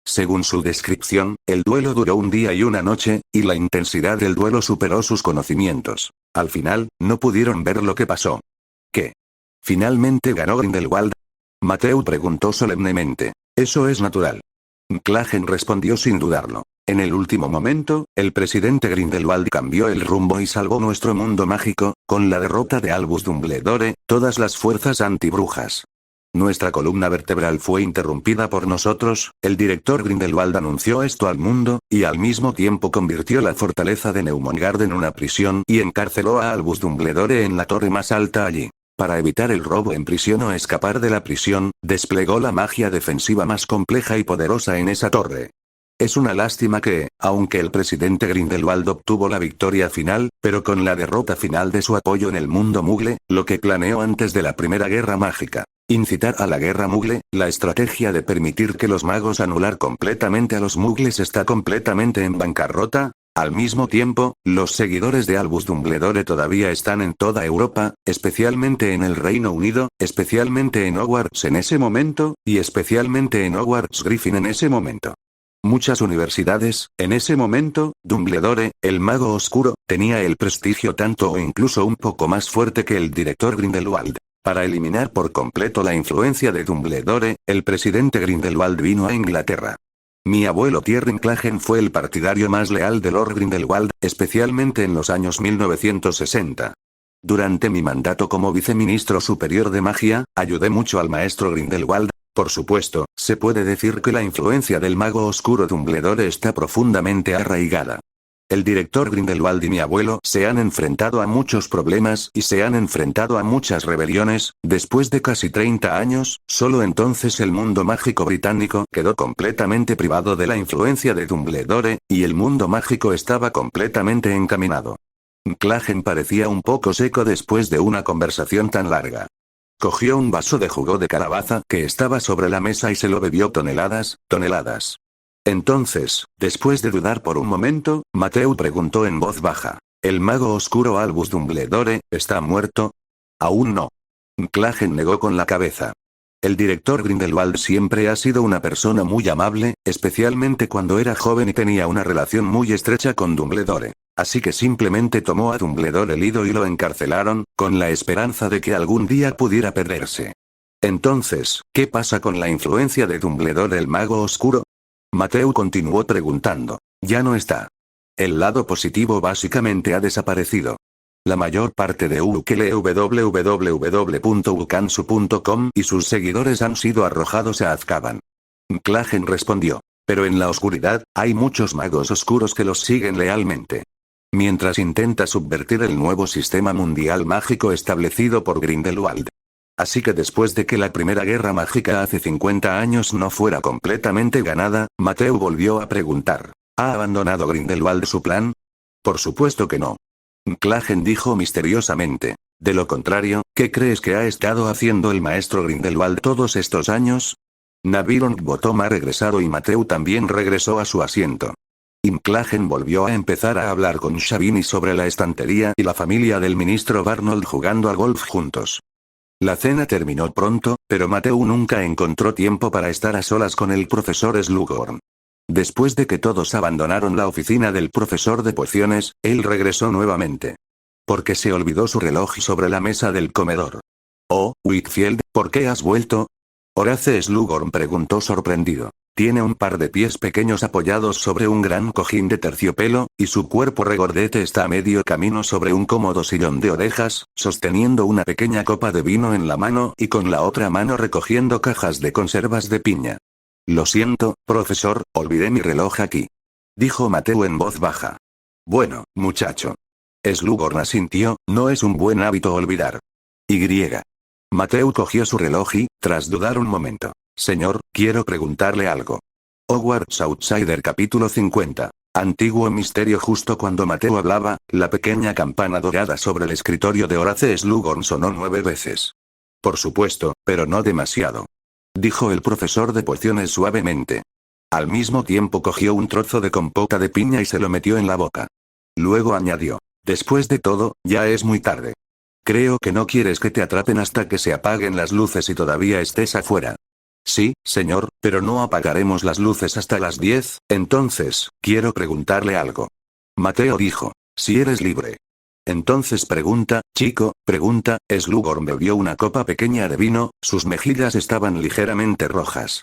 Según su descripción, el duelo duró un día y una noche, y la intensidad del duelo superó sus conocimientos. Al final, no pudieron ver lo que pasó. ¿Qué? ¿Finalmente ganó Grindelwald? Mateo preguntó solemnemente. Eso es natural. McLaggen respondió sin dudarlo. En el último momento, el presidente Grindelwald cambió el rumbo y salvó nuestro mundo mágico, con la derrota de Albus Dumbledore, todas las fuerzas antibrujas. Nuestra columna vertebral fue interrumpida por nosotros, el director Grindelwald anunció esto al mundo, y al mismo tiempo convirtió la fortaleza de Neumongard en una prisión y encarceló a Albus Dumbledore en la torre más alta allí. Para evitar el robo en prisión o escapar de la prisión, desplegó la magia defensiva más compleja y poderosa en esa torre. Es una lástima que, aunque el presidente Grindelwald obtuvo la victoria final, pero con la derrota final de su apoyo en el mundo mugle, lo que planeó antes de la Primera Guerra Mágica. Incitar a la guerra mugle, la estrategia de permitir que los magos anular completamente a los mugles está completamente en bancarrota. Al mismo tiempo, los seguidores de Albus Dumbledore todavía están en toda Europa, especialmente en el Reino Unido, especialmente en Hogwarts en ese momento, y especialmente en Hogwarts Griffin en ese momento. Muchas universidades, en ese momento, Dumbledore, el mago oscuro, tenía el prestigio tanto o incluso un poco más fuerte que el director Grindelwald. Para eliminar por completo la influencia de Dumbledore, el presidente Grindelwald vino a Inglaterra. Mi abuelo Thierry Clagen fue el partidario más leal de Lord Grindelwald, especialmente en los años 1960. Durante mi mandato como viceministro superior de magia, ayudé mucho al maestro Grindelwald. Por supuesto, se puede decir que la influencia del mago oscuro Dumbledore está profundamente arraigada. El director Grindelwald y mi abuelo se han enfrentado a muchos problemas y se han enfrentado a muchas rebeliones. Después de casi 30 años, solo entonces el mundo mágico británico quedó completamente privado de la influencia de Dumbledore, y el mundo mágico estaba completamente encaminado. Clagen parecía un poco seco después de una conversación tan larga. Cogió un vaso de jugo de calabaza que estaba sobre la mesa y se lo bebió toneladas. Entonces, después de dudar por un momento, Mateo preguntó en voz baja: ¿El mago oscuro Albus Dumbledore está muerto? Aún no. Clagen negó con la cabeza. El director Grindelwald siempre ha sido una persona muy amable, especialmente cuando era joven y tenía una relación muy estrecha con Dumbledore. Así que simplemente tomó a Dumbledore herido y lo encarcelaron, con la esperanza de que algún día pudiera perderse. Entonces, ¿qué pasa con la influencia de Dumbledore el mago oscuro? Mateo continuó preguntando. Ya no está. El lado positivo básicamente ha desaparecido. La mayor parte de www.wukansu.com y sus seguidores han sido arrojados a Azkaban. Clagen respondió. Pero en la oscuridad, hay muchos magos oscuros que los siguen lealmente. Mientras intenta subvertir el nuevo sistema mundial mágico establecido por Grindelwald. Así que después de que la primera guerra mágica hace 50 años no fuera completamente ganada, Mateo volvió a preguntar. ¿Ha abandonado Grindelwald su plan? Por supuesto que no. Clagen dijo misteriosamente. De lo contrario, ¿qué crees que ha estado haciendo el maestro Grindelwald todos estos años? Neville Longbottom ha regresado y Mateo también regresó a su asiento. Clagen volvió a empezar a hablar con Shabini sobre la estantería y la familia del ministro Barnold jugando al golf juntos. La cena terminó pronto, pero Mateo nunca encontró tiempo para estar a solas con el profesor Slughorn. Después de que todos abandonaron la oficina del profesor de pociones, él regresó nuevamente. Porque se olvidó su reloj sobre la mesa del comedor. Oh, Whitfield, ¿por qué has vuelto? Horace Slughorn preguntó sorprendido. Tiene un par de pies pequeños apoyados sobre un gran cojín de terciopelo, y su cuerpo regordete está a medio camino sobre un cómodo sillón de orejas, sosteniendo una pequeña copa de vino en la mano y con la otra mano recogiendo cajas de conservas de piña. Lo siento, profesor, olvidé mi reloj aquí. Dijo Mateo en voz baja. Bueno, muchacho. Slughorn asintió, no es un buen hábito olvidar. Mateo cogió su reloj y, tras dudar un momento. Señor, quiero preguntarle algo. Hogwarts Outsider capítulo 50. Antiguo misterio. Justo cuando Mateo hablaba, la pequeña campana dorada sobre el escritorio de Horace Slughorn sonó 9 veces. Por supuesto, pero no demasiado. Dijo el profesor de pociones suavemente. Al mismo tiempo cogió un trozo de compota de piña y se lo metió en la boca. Luego añadió. Después de todo, ya es muy tarde. Creo que no quieres que te atrapen hasta que se apaguen las luces y todavía estés afuera. Sí, señor, pero no apagaremos las luces hasta las 10, entonces, quiero preguntarle algo. Mateo dijo. Si eres libre. Entonces pregunta, chico, pregunta. Slughorn bebió una copa pequeña de vino, sus mejillas estaban ligeramente rojas.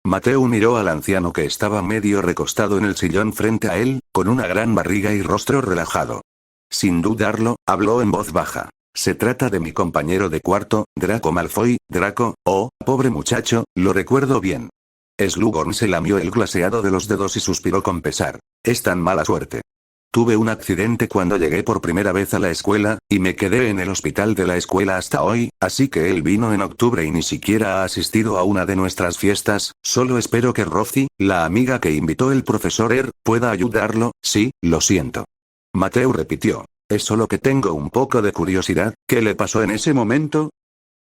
Mateo miró al anciano que estaba medio recostado en el sillón frente a él, con una gran barriga y rostro relajado. Sin dudarlo, habló en voz baja. Se trata de mi compañero de cuarto, Draco Malfoy. Draco, oh, pobre muchacho, lo recuerdo bien. Slughorn se lamió el glaseado de los dedos y suspiró con pesar. Es tan mala suerte. Tuve un accidente cuando llegué por primera vez a la escuela, y me quedé en el hospital de la escuela hasta hoy, así que él vino en octubre y ni siquiera ha asistido a una de nuestras fiestas. Solo espero que Rosie, la amiga que invitó el profesor pueda ayudarlo. Sí, lo siento. Mateo repitió. Es solo que tengo un poco de curiosidad. ¿Qué le pasó en ese momento?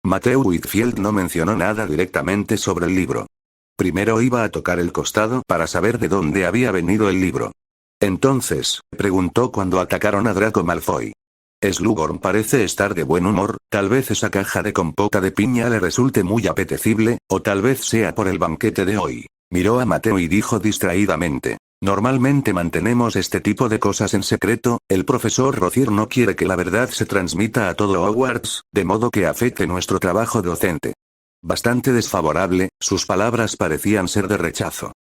Mateo Whitfield no mencionó nada directamente sobre el libro. Primero iba a tocar el costado para saber de dónde había venido el libro. Entonces, preguntó cuando atacaron a Draco Malfoy. Slughorn parece estar de buen humor, tal vez esa caja de compota de piña le resulte muy apetecible, o tal vez sea por el banquete de hoy. Miró a Mateo y dijo distraídamente. Normalmente mantenemos este tipo de cosas en secreto, el profesor Rozier no quiere que la verdad se transmita a todo Hogwarts, de modo que afecte nuestro trabajo docente. Bastante desfavorable, sus palabras parecían ser de rechazo.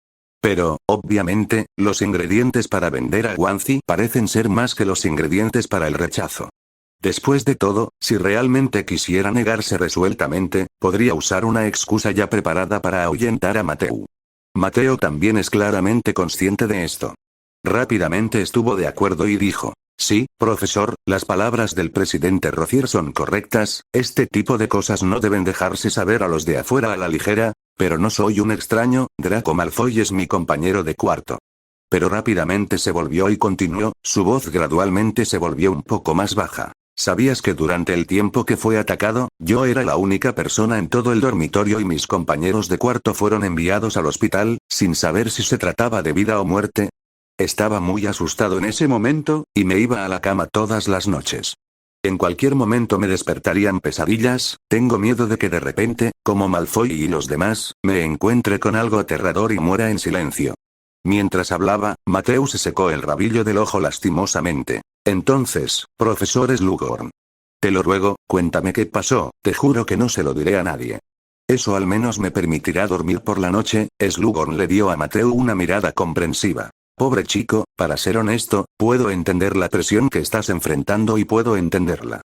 Pero, obviamente, los ingredientes para vender a Wanzi parecen ser más que los ingredientes para el rechazo. Después de todo, si realmente quisiera negarse resueltamente, podría usar una excusa ya preparada para ahuyentar a Mateo. Mateo también es claramente consciente de esto. Rápidamente estuvo de acuerdo y dijo, sí, profesor, las palabras del presidente Rozier son correctas, este tipo de cosas no deben dejarse saber a los de afuera a la ligera, pero no soy un extraño, Draco Malfoy es mi compañero de cuarto. Pero rápidamente se volvió y continuó, su voz gradualmente se volvió un poco más baja. ¿Sabías que durante el tiempo que fue atacado, yo era la única persona en todo el dormitorio y mis compañeros de cuarto fueron enviados al hospital, sin saber si se trataba de vida o muerte? Estaba muy asustado en ese momento, y me iba a la cama todas las noches. En cualquier momento me despertarían pesadillas, tengo miedo de que de repente, como Malfoy y los demás, me encuentre con algo aterrador y muera en silencio. Mientras hablaba, Mateo se secó el rabillo del ojo lastimosamente. Entonces, profesor Slughorn. Te lo ruego, cuéntame qué pasó, te juro que no se lo diré a nadie. Eso al menos me permitirá dormir por la noche, Slughorn le dio a Mateo una mirada comprensiva. Pobre chico, para ser honesto, puedo entender la presión que estás enfrentando y puedo entenderla.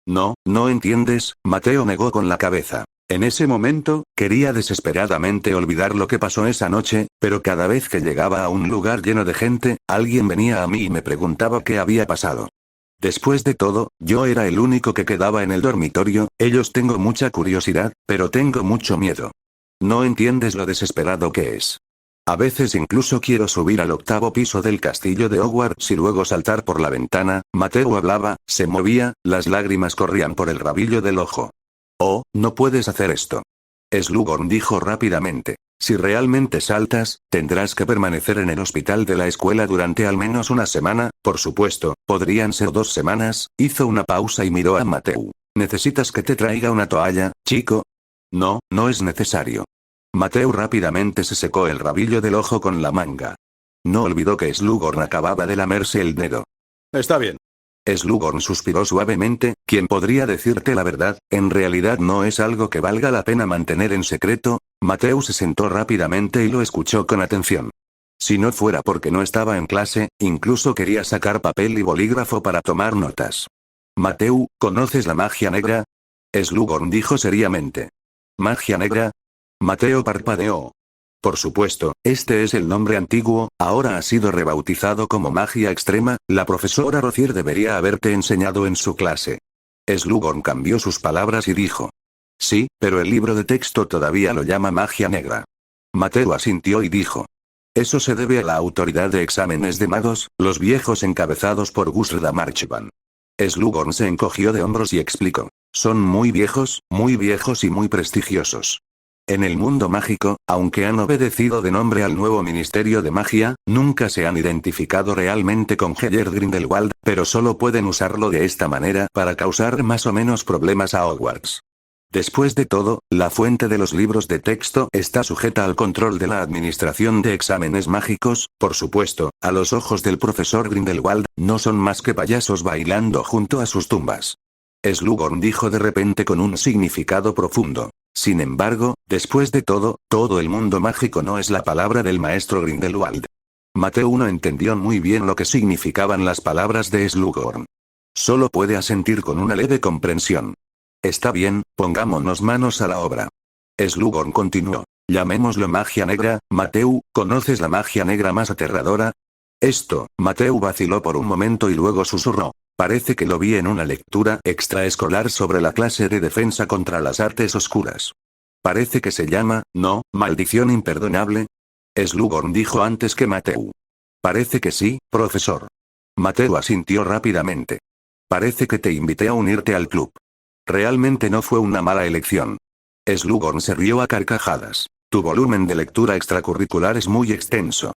No, no entiendes, Mateo negó con la cabeza. En ese momento, quería desesperadamente olvidar lo que pasó esa noche, pero cada vez que llegaba a un lugar lleno de gente, alguien venía a mí y me preguntaba qué había pasado. Después de todo, yo era el único que quedaba en el dormitorio, tengo mucha curiosidad, pero tengo mucho miedo. No entiendes lo desesperado que es. A veces incluso quiero subir al 8º piso del castillo de Hogwarts y luego saltar por la ventana. Mateo hablaba, se movía, las lágrimas corrían por el rabillo del ojo. Oh, no puedes hacer esto. Slughorn dijo rápidamente. Si realmente saltas, tendrás que permanecer en el hospital de la escuela durante al menos una semana, por supuesto, podrían ser 2 semanas, hizo una pausa y miró a Mateo. ¿Necesitas que te traiga una toalla, chico? No, no es necesario. Mateo rápidamente se secó el rabillo del ojo con la manga. No olvidó que Slughorn acababa de lamerse el dedo. Está bien. Slughorn suspiró suavemente, ¿quién podría decirte la verdad? En realidad no es algo que valga la pena mantener en secreto. Mateo se sentó rápidamente y lo escuchó con atención. Si no fuera porque no estaba en clase, incluso quería sacar papel y bolígrafo para tomar notas. Mateo, ¿conoces la magia negra? Slughorn dijo seriamente. ¿Magia negra? Mateo parpadeó. Por supuesto, este es el nombre antiguo, ahora ha sido rebautizado como magia extrema, la profesora Rozier debería haberte enseñado en su clase. Slughorn cambió sus palabras y dijo. Sí, pero el libro de texto todavía lo llama magia negra. Mateo asintió y dijo. Eso se debe a la autoridad de exámenes de magos, los viejos encabezados por Gusrda Marchban. Slughorn se encogió de hombros y explicó. Son muy viejos y muy prestigiosos. En el mundo mágico, aunque han obedecido de nombre al nuevo Ministerio de Magia, nunca se han identificado realmente con Heller Grindelwald, pero solo pueden usarlo de esta manera para causar más o menos problemas a Hogwarts. Después de todo, la fuente de los libros de texto está sujeta al control de la Administración de Exámenes Mágicos, por supuesto, a los ojos del profesor Grindelwald, no son más que payasos bailando junto a sus tumbas. Slughorn dijo de repente con un significado profundo. Sin embargo, después de todo, todo el mundo mágico no es la palabra del maestro Grindelwald. Mateo no entendió muy bien lo que significaban las palabras de Slughorn. Solo puede asentir con una leve comprensión. Está bien, pongámonos manos a la obra. Slughorn continuó. Llamémoslo magia negra. Mateo, ¿conoces la magia negra más aterradora? Mateo vaciló por un momento y luego susurró. Parece que lo vi en una lectura extraescolar sobre la clase de defensa contra las artes oscuras. Parece que se llama, ¿no? Maldición imperdonable. Slughorn dijo antes que Mateo. Parece que sí, profesor. Mateo asintió rápidamente. Parece que te invité a unirte al club. Realmente no fue una mala elección. Slughorn se rió a carcajadas. Tu volumen de lectura extracurricular es muy extenso.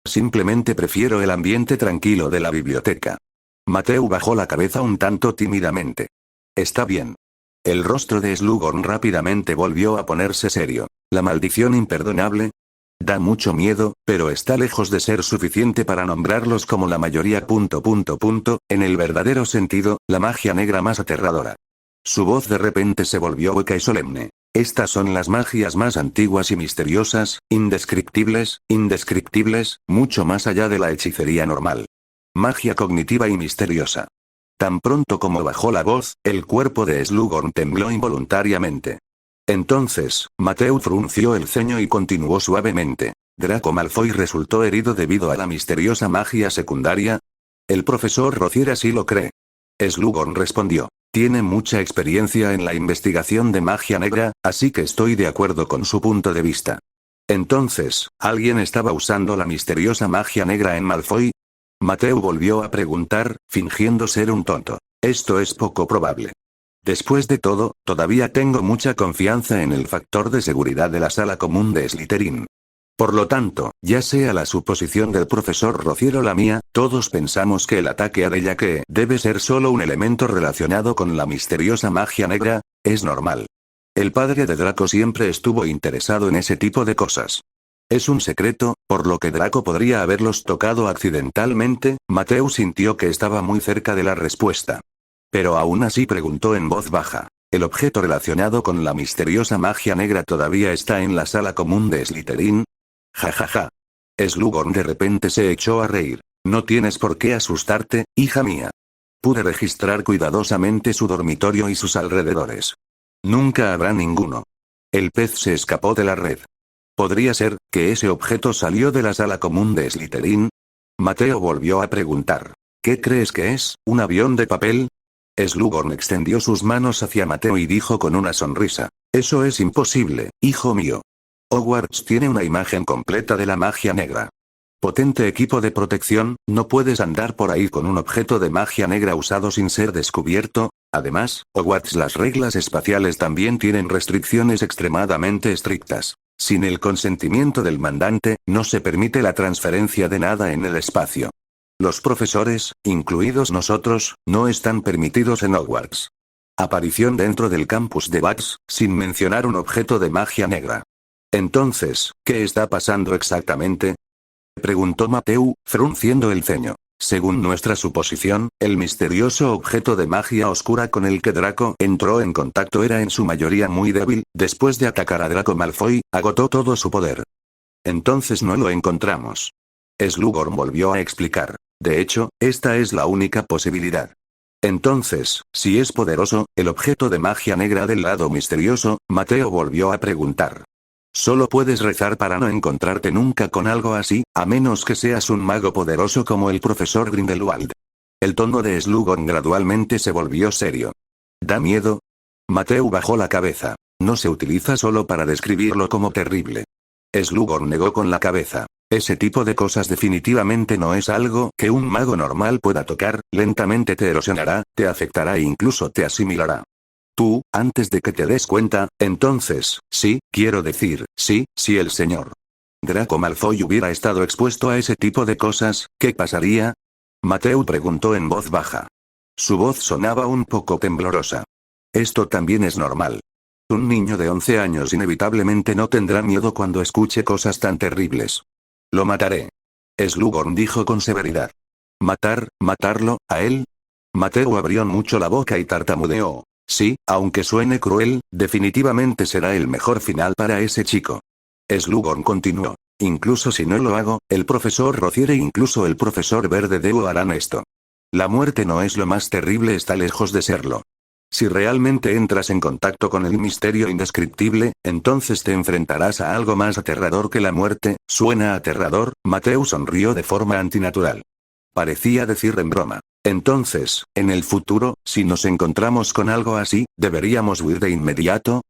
Simplemente prefiero el ambiente tranquilo de la biblioteca. Mateo bajó la cabeza un tanto tímidamente. Está bien. El rostro de Slughorn rápidamente volvió a ponerse serio. La maldición imperdonable. Da mucho miedo, pero está lejos de ser suficiente para nombrarlos como la mayoría. En el verdadero sentido, la magia negra más aterradora. Su voz de repente se volvió hueca y solemne. Estas son las magias más antiguas y misteriosas, indescriptibles, mucho más allá de la hechicería normal. Magia cognitiva y misteriosa. Tan pronto como bajó la voz, el cuerpo de Slughorn tembló involuntariamente. Entonces, Mateo frunció el ceño y continuó suavemente. ¿Draco Malfoy resultó herido debido a la misteriosa magia secundaria? El profesor Rozier así lo cree. Slughorn respondió. Tiene mucha experiencia en la investigación de magia negra, así que estoy de acuerdo con su punto de vista. Entonces, ¿alguien estaba usando la misteriosa magia negra en Malfoy? Mateo volvió a preguntar, fingiendo ser un tonto. Esto es poco probable. Después de todo, todavía tengo mucha confianza en el factor de seguridad de la sala común de Slytherin. Por lo tanto, ya sea la suposición del profesor Rozier o la mía, todos pensamos que el ataque a Dellake debe ser solo un elemento relacionado con la misteriosa magia negra, es normal. El padre de Draco siempre estuvo interesado en ese tipo de cosas. Es un secreto, por lo que Draco podría haberlos tocado accidentalmente. Mateo sintió que estaba muy cerca de la respuesta. Pero aún así preguntó en voz baja. ¿El objeto relacionado con la misteriosa magia negra todavía está en la sala común de Slytherin? Jajaja. Slughorn de repente se echó a reír. No tienes por qué asustarte, hija mía. Pude registrar cuidadosamente su dormitorio y sus alrededores. Nunca habrá ninguno. El pez se escapó de la red. ¿Podría ser que ese objeto salió de la sala común de Slytherin? Mateo volvió a preguntar. ¿Qué crees que es, un avión de papel? Slughorn extendió sus manos hacia Mateo y dijo con una sonrisa. Eso es imposible, hijo mío. Hogwarts tiene una imagen completa de la magia negra. Potente equipo de protección, no puedes andar por ahí con un objeto de magia negra usado sin ser descubierto. Además, Hogwarts las reglas espaciales también tienen restricciones extremadamente estrictas. Sin el consentimiento del mandante, no se permite la transferencia de nada en el espacio. Los profesores, incluidos nosotros, no están permitidos en Hogwarts. Aparición dentro del campus de Bugs, sin mencionar un objeto de magia negra. Entonces, ¿qué está pasando exactamente? Preguntó Mateo, frunciendo el ceño. Según nuestra suposición, el misterioso objeto de magia oscura con el que Draco entró en contacto era en su mayoría muy débil. Después de atacar a Draco Malfoy, agotó todo su poder. Entonces no lo encontramos. Slughorn volvió a explicar. De hecho, esta es la única posibilidad. Entonces, si es poderoso, el objeto de magia negra del lado misterioso, Mateo volvió a preguntar. Solo puedes rezar para no encontrarte nunca con algo así, a menos que seas un mago poderoso como el profesor Grindelwald. El tono de Slughorn gradualmente se volvió serio. ¿Da miedo? Mateo bajó la cabeza. No se utiliza solo para describirlo como terrible. Slughorn negó con la cabeza. Ese tipo de cosas definitivamente no es algo que un mago normal pueda tocar. Lentamente te erosionará, te afectará e incluso te asimilará. Tú, antes de que te des cuenta, entonces, sí, quiero decir, sí, si el señor Draco Malfoy hubiera estado expuesto a ese tipo de cosas, ¿qué pasaría? Mateo preguntó en voz baja. Su voz sonaba un poco temblorosa. Esto también es normal. Un niño de 11 años inevitablemente no tendrá miedo cuando escuche cosas tan terribles. Lo mataré. Slughorn dijo con severidad. ¿Matarlo, a él? Mateo abrió mucho la boca y tartamudeó. Sí, aunque suene cruel, definitivamente será el mejor final para ese chico. Slughorn continuó. Incluso si no lo hago, el profesor Rozier e incluso el profesor Verdedeu harán esto. La muerte no es lo más terrible, está lejos de serlo. Si realmente entras en contacto con el misterio indescriptible, entonces te enfrentarás a algo más aterrador que la muerte. ¿Suena aterrador? Mateo sonrió de forma antinatural. Parecía decir en broma. Entonces, en el futuro, si nos encontramos con algo así, ¿deberíamos huir de inmediato?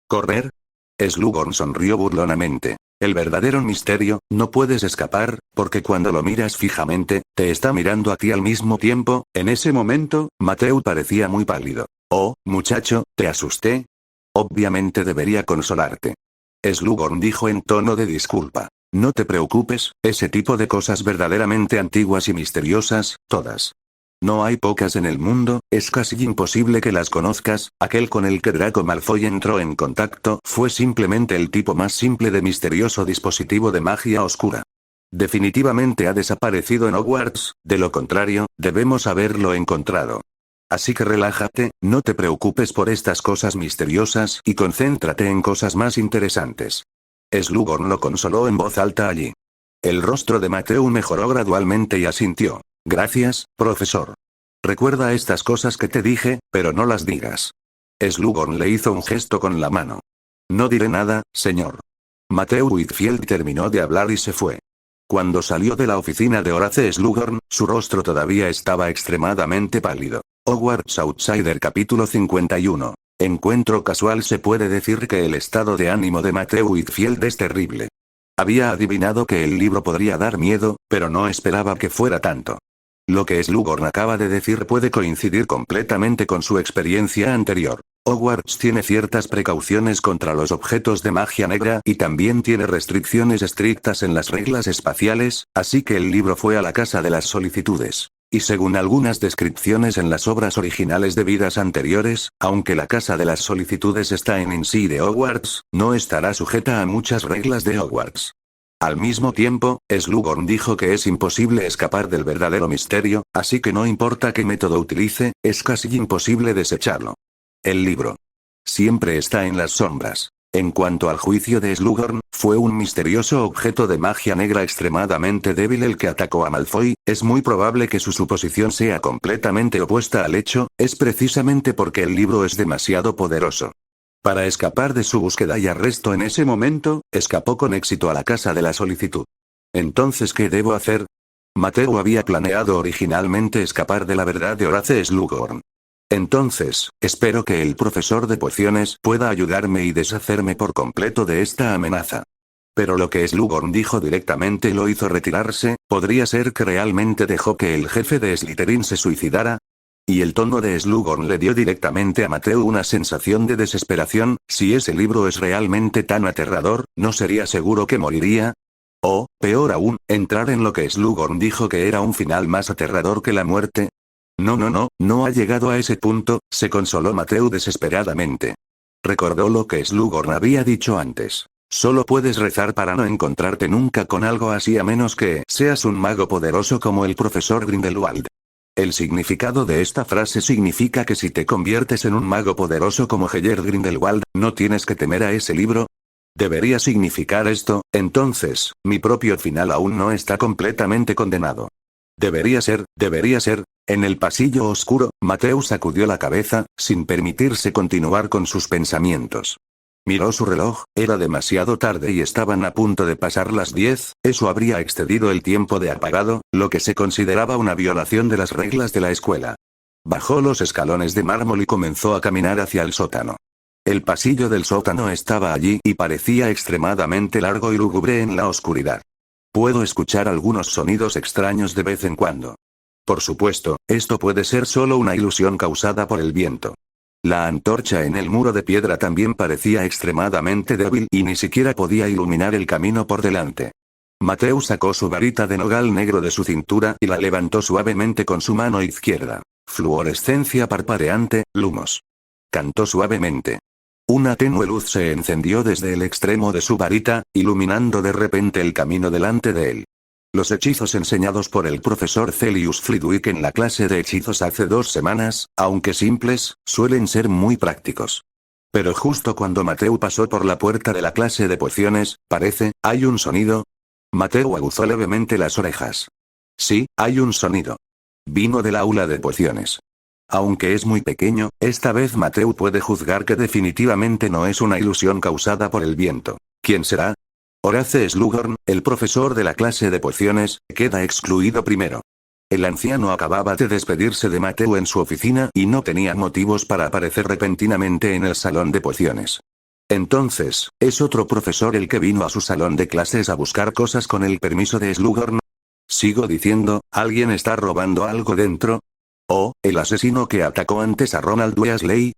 ¿Correr? Slughorn sonrió burlonamente. El verdadero misterio, no puedes escapar, porque cuando lo miras fijamente, te está mirando a ti al mismo tiempo. En ese momento, Mateo parecía muy pálido. Oh, muchacho, ¿te asusté? Obviamente debería consolarte. Slughorn dijo en tono de disculpa. No te preocupes, ese tipo de cosas verdaderamente antiguas y misteriosas, todas. No hay pocas en el mundo, es casi imposible que las conozcas, aquel con el que Draco Malfoy entró en contacto fue simplemente el tipo más simple de misterioso dispositivo de magia oscura. Definitivamente ha desaparecido en Hogwarts, de lo contrario, debemos haberlo encontrado. Así que relájate, no te preocupes por estas cosas misteriosas y concéntrate en cosas más interesantes. Slughorn lo consoló en voz alta allí. El rostro de Matthew mejoró gradualmente y asintió. Gracias, profesor. Recuerda estas cosas que te dije, pero no las digas. Slughorn le hizo un gesto con la mano. No diré nada, señor. Matthew Whitfield terminó de hablar y se fue. Cuando salió de la oficina de Horace Slughorn, su rostro todavía estaba extremadamente pálido. Hogwarts Outsider capítulo 51. Encuentro casual. Se puede decir que el estado de ánimo de Matthew Whitfield es terrible. Había adivinado que el libro podría dar miedo, pero no esperaba que fuera tanto. Lo que Slughorn acaba de decir puede coincidir completamente con su experiencia anterior. Hogwarts tiene ciertas precauciones contra los objetos de magia negra y también tiene restricciones estrictas en las reglas espaciales, así que el libro fue a la casa de las solicitudes. Y según algunas descripciones en las obras originales de vidas anteriores, aunque la casa de las solicitudes está en sí de Hogwarts, no estará sujeta a muchas reglas de Hogwarts. Al mismo tiempo, Slughorn dijo que es imposible escapar del verdadero misterio, así que no importa qué método utilice, es casi imposible desecharlo. El libro siempre está en las sombras. En cuanto al juicio de Slughorn, fue un misterioso objeto de magia negra extremadamente débil el que atacó a Malfoy. Es muy probable que su suposición sea completamente opuesta al hecho, es precisamente porque el libro es demasiado poderoso. Para escapar de su búsqueda y arresto en ese momento, escapó con éxito a la casa de la solicitud. Entonces, ¿qué debo hacer? Matthew había planeado originalmente escapar de la verdad de Horace Slughorn. Entonces, espero que el profesor de pociones pueda ayudarme y deshacerme por completo de esta amenaza. Pero lo que Slughorn dijo directamente lo hizo retirarse. ¿Podría ser que realmente dejó que el jefe de Slytherin se suicidara? Y el tono de Slughorn le dio directamente a Matthew una sensación de desesperación. Si ese libro es realmente tan aterrador, ¿no sería seguro que moriría? O, peor aún, entrar en lo que Slughorn dijo que era un final más aterrador que la muerte. No ha llegado a ese punto, se consoló Matthew desesperadamente. Recordó lo que Slughorn había dicho antes. Solo puedes rezar para no encontrarte nunca con algo así a menos que seas un mago poderoso como el profesor Grindelwald. El significado de esta frase significa que si te conviertes en un mago poderoso como Howard Grindelwald, no tienes que temer a ese libro. Debería significar esto, entonces, mi propio final aún no está completamente condenado. Debería ser. En el pasillo oscuro, Matthew sacudió la cabeza, sin permitirse continuar con sus pensamientos. Miró su reloj, era demasiado tarde y estaban a punto de pasar las 10, eso habría excedido el tiempo de apagado, lo que se consideraba una violación de las reglas de la escuela. Bajó los escalones de mármol y comenzó a caminar hacia el sótano. El pasillo del sótano estaba allí y parecía extremadamente largo y lúgubre en la oscuridad. Puedo escuchar algunos sonidos extraños de vez en cuando. Por supuesto, esto puede ser solo una ilusión causada por el viento. La antorcha en el muro de piedra también parecía extremadamente débil y ni siquiera podía iluminar el camino por delante. Matthew sacó su varita de nogal negro de su cintura y la levantó suavemente con su mano izquierda. Fluorescencia parpadeante, lumos. Cantó suavemente. Una tenue luz se encendió desde el extremo de su varita, iluminando de repente el camino delante de él. Los hechizos enseñados por el profesor Celius Flitwick en la clase de hechizos hace 2 semanas, aunque simples, suelen ser muy prácticos. Pero justo cuando Matthew pasó por la puerta de la clase de pociones, ¿hay un sonido? Matthew aguzó levemente las orejas. Sí, hay un sonido. Vino del aula de pociones. Aunque es muy pequeño, esta vez Matthew puede juzgar que definitivamente no es una ilusión causada por el viento. ¿Quién será? Horace Slughorn, el profesor de la clase de pociones, queda excluido primero. El anciano acababa de despedirse de Matthew en su oficina y no tenía motivos para aparecer repentinamente en el salón de pociones. Entonces, ¿es otro profesor el que vino a su salón de clases a buscar cosas con el permiso de Slughorn? Sigo diciendo, ¿alguien está robando algo dentro? Oh, el asesino que atacó antes a Ronald Weasley.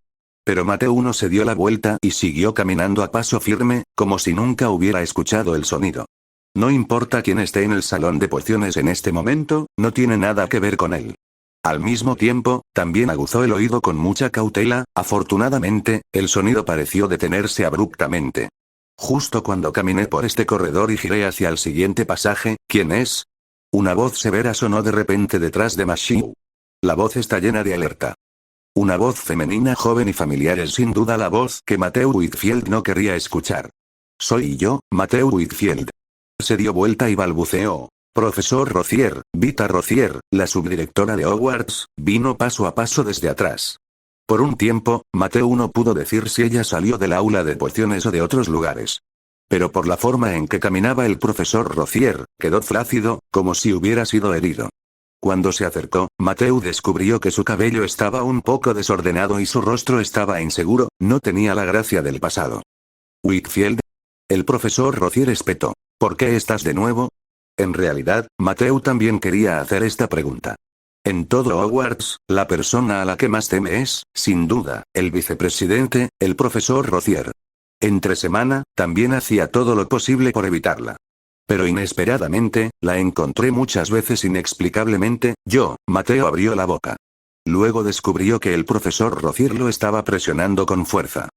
Pero Mateo no se dio la vuelta y siguió caminando a paso firme, como si nunca hubiera escuchado el sonido. No importa quién esté en el salón de pociones en este momento, no tiene nada que ver con él. Al mismo tiempo, también aguzó el oído con mucha cautela. Afortunadamente, el sonido pareció detenerse abruptamente. Justo cuando caminé por este corredor y giré hacia el siguiente pasaje, ¿quién es? Una voz severa sonó de repente detrás de Mashiu. La voz está llena de alerta. Una voz femenina joven y familiar es sin duda la voz que Mateo Whitfield no querría escuchar. Soy yo, Mateo Whitfield. Se dio vuelta y balbuceó. Profesor Rocier, Vita Rocier, la subdirectora de Hogwarts, vino paso a paso desde atrás. Por un tiempo, Mateo no pudo decir si ella salió del aula de pociones o de otros lugares. Pero por la forma en que caminaba el profesor Rocier, quedó flácido, como si hubiera sido herido. Cuando se acercó, Mateo descubrió que su cabello estaba un poco desordenado y su rostro estaba inseguro, no tenía la gracia del pasado. ¿Whitfield? El profesor Rocier espetó. ¿Por qué estás de nuevo? En realidad, Mateo también quería hacer esta pregunta. En todo Hogwarts, la persona a la que más teme es, sin duda, el vicepresidente, el profesor Rocier. Entre semana, también hacía todo lo posible por evitarla. Pero inesperadamente, la encontré muchas veces inexplicablemente. Mateo abrió la boca. Luego descubrió que el profesor Rocier lo estaba presionando con fuerza.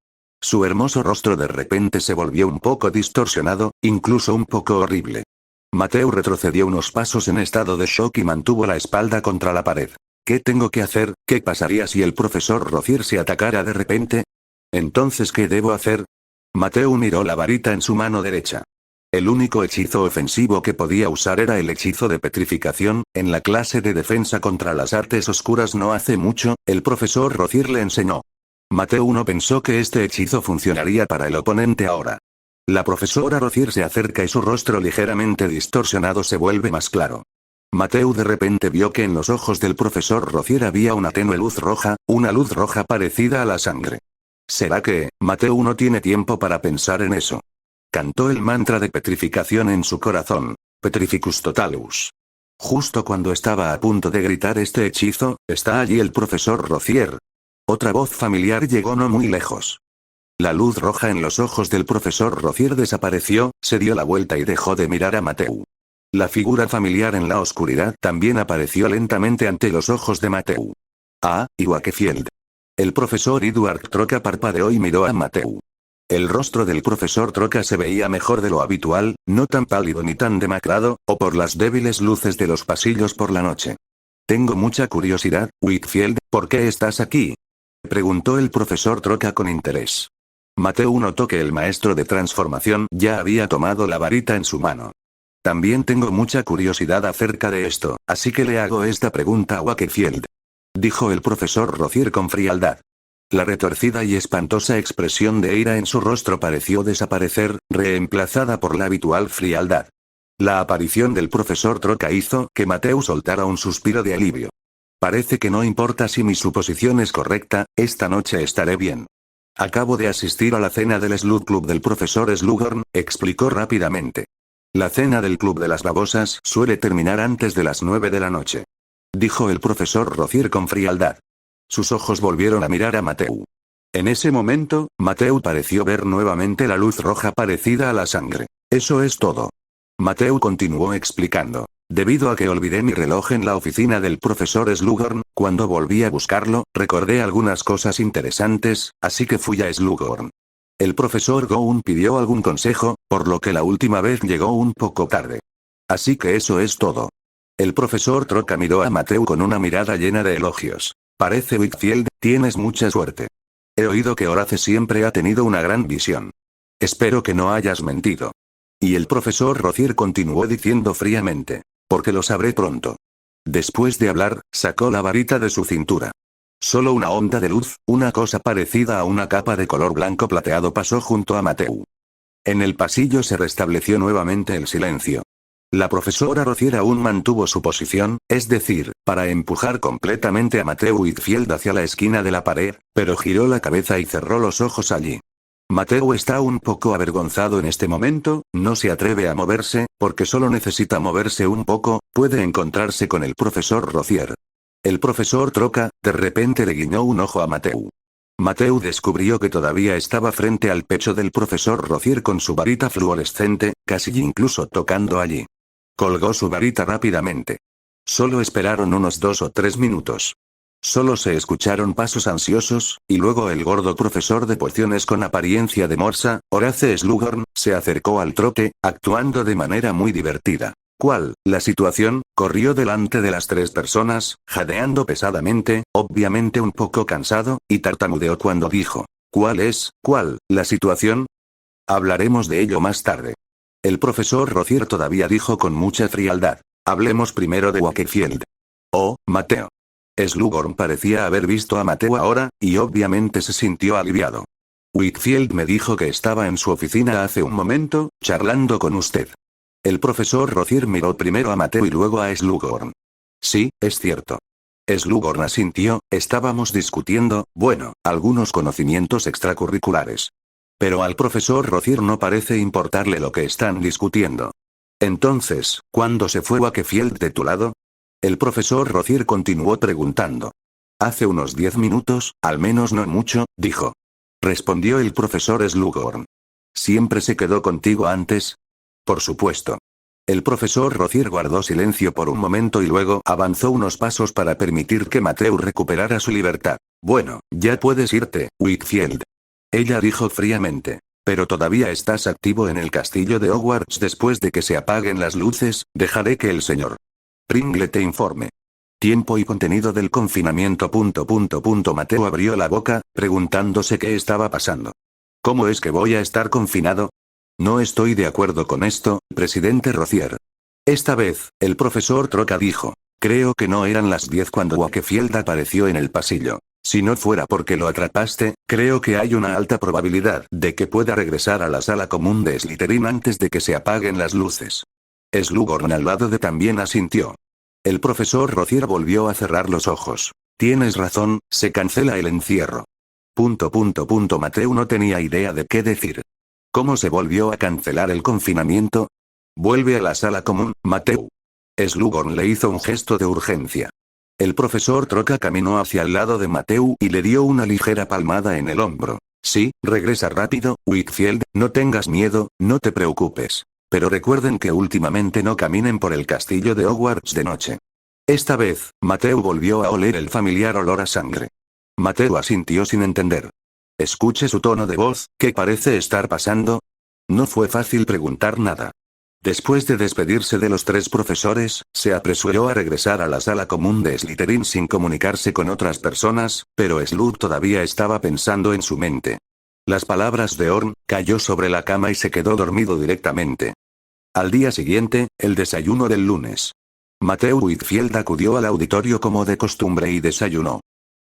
Su hermoso rostro de repente se volvió un poco distorsionado, incluso un poco horrible. Mateo retrocedió unos pasos en estado de shock y mantuvo la espalda contra la pared. ¿Qué tengo que hacer? ¿Qué pasaría si el profesor Rocier se atacara de repente? Entonces, ¿qué debo hacer? Mateo miró la varita en su mano derecha. El único hechizo ofensivo que podía usar era el hechizo de petrificación. En la clase de defensa contra las artes oscuras no hace mucho, el profesor Rocier le enseñó. Mateo no pensó que este hechizo funcionaría para el oponente ahora. La profesora Rocier se acerca y su rostro ligeramente distorsionado se vuelve más claro. Mateo de repente vio que en los ojos del profesor Rocier había una tenue luz roja, una luz roja parecida a la sangre. ¿Será que, Mateo no tiene tiempo para pensar en eso? Cantó el mantra de petrificación en su corazón. Petrificus totalus. Justo cuando estaba a punto de gritar este hechizo, está allí el profesor Rocier. Otra voz familiar llegó no muy lejos. La luz roja en los ojos del profesor Rocier desapareció, se dio la vuelta y dejó de mirar a Mateo. La figura familiar en la oscuridad también apareció lentamente ante los ojos de Mateo. Ah, y Wakefield. El profesor Edward Troca parpadeó y miró a Mateo. El rostro del profesor Troca se veía mejor de lo habitual, no tan pálido ni tan demacrado, o por las débiles luces de los pasillos por la noche. Tengo mucha curiosidad, Whitfield, ¿por qué estás aquí? Preguntó el profesor Troca con interés. Mateo notó que el maestro de transformación ya había tomado la varita en su mano. También tengo mucha curiosidad acerca de esto, así que le hago esta pregunta a Wakefield. Dijo el profesor Rocier con frialdad. La retorcida y espantosa expresión de ira en su rostro pareció desaparecer, reemplazada por la habitual frialdad. La aparición del profesor Troca hizo que Mateo soltara un suspiro de alivio. Parece que no importa si mi suposición es correcta, esta noche estaré bien. Acabo de asistir a la cena del Slug Club del profesor Slughorn, explicó rápidamente. La cena del Club de las Babosas suele terminar antes de las 9 de la noche. Dijo el profesor Rocier con frialdad. Sus ojos volvieron a mirar a Mateo. En ese momento, Mateo pareció ver nuevamente la luz roja parecida a la sangre. Eso es todo. Mateo continuó explicando. Debido a que olvidé mi reloj en la oficina del profesor Slughorn, cuando volví a buscarlo, recordé algunas cosas interesantes, así que fui a Slughorn. El profesor Goun pidió algún consejo, por lo que la última vez llegó un poco tarde. Así que eso es todo. El profesor Troca miró a Mateo con una mirada llena de elogios. Parece Whitfield, tienes mucha suerte. He oído que Horace siempre ha tenido una gran visión. Espero que no hayas mentido. Y el profesor Rocier continuó diciendo fríamente. Porque lo sabré pronto. Después de hablar, sacó la varita de su cintura. Solo una onda de luz, una cosa parecida a una capa de color blanco plateado pasó junto a Mateo. En el pasillo se restableció nuevamente el silencio. La profesora Rocier aún mantuvo su posición, es decir, para empujar completamente a Mateo Whitfield hacia la esquina de la pared, pero giró la cabeza y cerró los ojos allí. Mateo está un poco avergonzado en este momento, no se atreve a moverse, porque solo necesita moverse un poco, puede encontrarse con el profesor Rocier. El profesor Troca, de repente le guiñó un ojo a Mateu. Mateu descubrió que todavía estaba frente al pecho del profesor Rocier con su varita fluorescente, casi incluso tocando allí. Colgó su varita rápidamente. Solo esperaron unos 2 o 3 minutos. Solo se escucharon pasos ansiosos, y luego el gordo profesor de pociones con apariencia de morsa, Horace Slughorn, se acercó al trote, actuando de manera muy divertida. ¿Cuál? La situación, corrió delante de las 3 personas, jadeando pesadamente, obviamente un poco cansado, y tartamudeó cuando dijo: ¿Cuál es? ¿Cuál? ¿La situación? Hablaremos de ello más tarde. El profesor Rocier todavía dijo con mucha frialdad: hablemos primero de Wakefield. Oh, Mateo. Slughorn parecía haber visto a Mateo ahora, y obviamente se sintió aliviado. Wakefield me dijo que estaba en su oficina hace un momento, charlando con usted. El profesor Rocier miró primero a Mateo y luego a Slughorn. Sí, es cierto. Slughorn asintió, estábamos discutiendo, bueno, algunos conocimientos extracurriculares. Pero al profesor Rocier no parece importarle lo que están discutiendo. Entonces, ¿cuándo se fue Wakefield de tu lado? El profesor Rocier continuó preguntando. Hace unos 10 minutos, al menos no mucho, dijo. Respondió el profesor Slughorn. ¿Siempre se quedó contigo antes? Por supuesto. El profesor Rocier guardó silencio por un momento y luego avanzó unos pasos para permitir que Mateu recuperara su libertad. Bueno, ya puedes irte, Wakefield. Ella dijo fríamente. Pero todavía estás activo en el castillo de Hogwarts después de que se apaguen las luces, dejaré que el señor Pringle te informe. Tiempo y contenido del confinamiento. Mateo abrió la boca, preguntándose qué estaba pasando. ¿Cómo es que voy a estar confinado? No estoy de acuerdo con esto, presidente Rocier. Esta vez, el profesor Troca dijo. Creo que no eran las 10 cuando Wakefield apareció en el pasillo. Si no fuera porque lo atrapaste, creo que hay una alta probabilidad de que pueda regresar a la sala común de Slytherin antes de que se apaguen las luces. Slughorn al lado de también asintió. El profesor Rocier volvió a cerrar los ojos. Tienes razón, se cancela el encierro. Mateu no tenía idea de qué decir. ¿Cómo se volvió a cancelar el confinamiento? Vuelve a la sala común, Mateu. Slughorn le hizo un gesto de urgencia. El profesor Troca caminó hacia el lado de Mateu y le dio una ligera palmada en el hombro. Sí, regresa rápido, Wakefield, no tengas miedo, no te preocupes. Pero recuerden que últimamente no caminen por el castillo de Hogwarts de noche. Esta vez, Mateu volvió a oler el familiar olor a sangre. Mateu asintió sin entender. Escuche su tono de voz, ¿qué parece estar pasando? No fue fácil preguntar nada. Después de despedirse de los 3 profesores, se apresuró a regresar a la sala común de Slytherin sin comunicarse con otras personas, pero Slug todavía estaba pensando en su mente. Las palabras de Orn, cayó sobre la cama y se quedó dormido directamente. Al día siguiente, el desayuno del lunes. Mateu Wakefield acudió al auditorio como de costumbre y desayunó.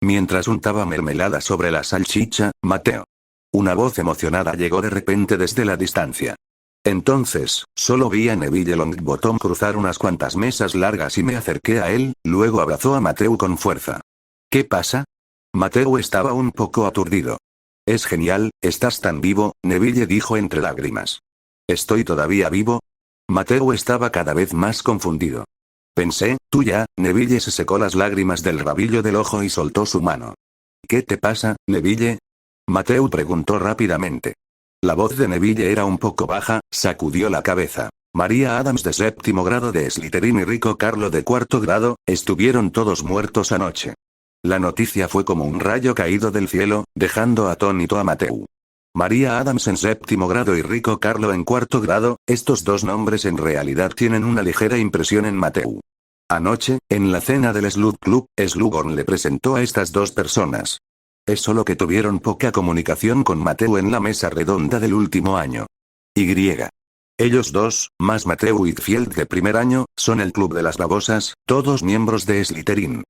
Mientras untaba mermelada sobre la salchicha, Mateo. Una voz emocionada llegó de repente desde la distancia. Entonces, solo vi a Neville Longbottom cruzar unas cuantas mesas largas y me acerqué a él, luego abrazó a Mateu con fuerza. ¿Qué pasa? Mateu estaba un poco aturdido. Es genial, estás tan vivo, Neville dijo entre lágrimas. ¿Estoy todavía vivo? Mateu estaba cada vez más confundido. Pensé, tú ya, Neville se secó las lágrimas del rabillo del ojo y soltó su mano. ¿Qué te pasa, Neville? Mateu preguntó rápidamente. La voz de Neville era un poco baja, sacudió la cabeza. María Adams de 7º grado de Slytherin y Rico Carlo de 4º grado, estuvieron todos muertos anoche. La noticia fue como un rayo caído del cielo, dejando atónito a Mateu. María Adams en 7º grado y Rico Carlo en 4º grado, estos 2 nombres en realidad tienen una ligera impresión en Mateu. Anoche, en la cena del Slug Club, Slughorn le presentó a estas 2 personas. Es solo que tuvieron poca comunicación con Mateu en la mesa redonda del último año. Y. Ellos 2, más Mateu Wakefield de primer año, son el Club de las Babosas, todos miembros de Slytherin.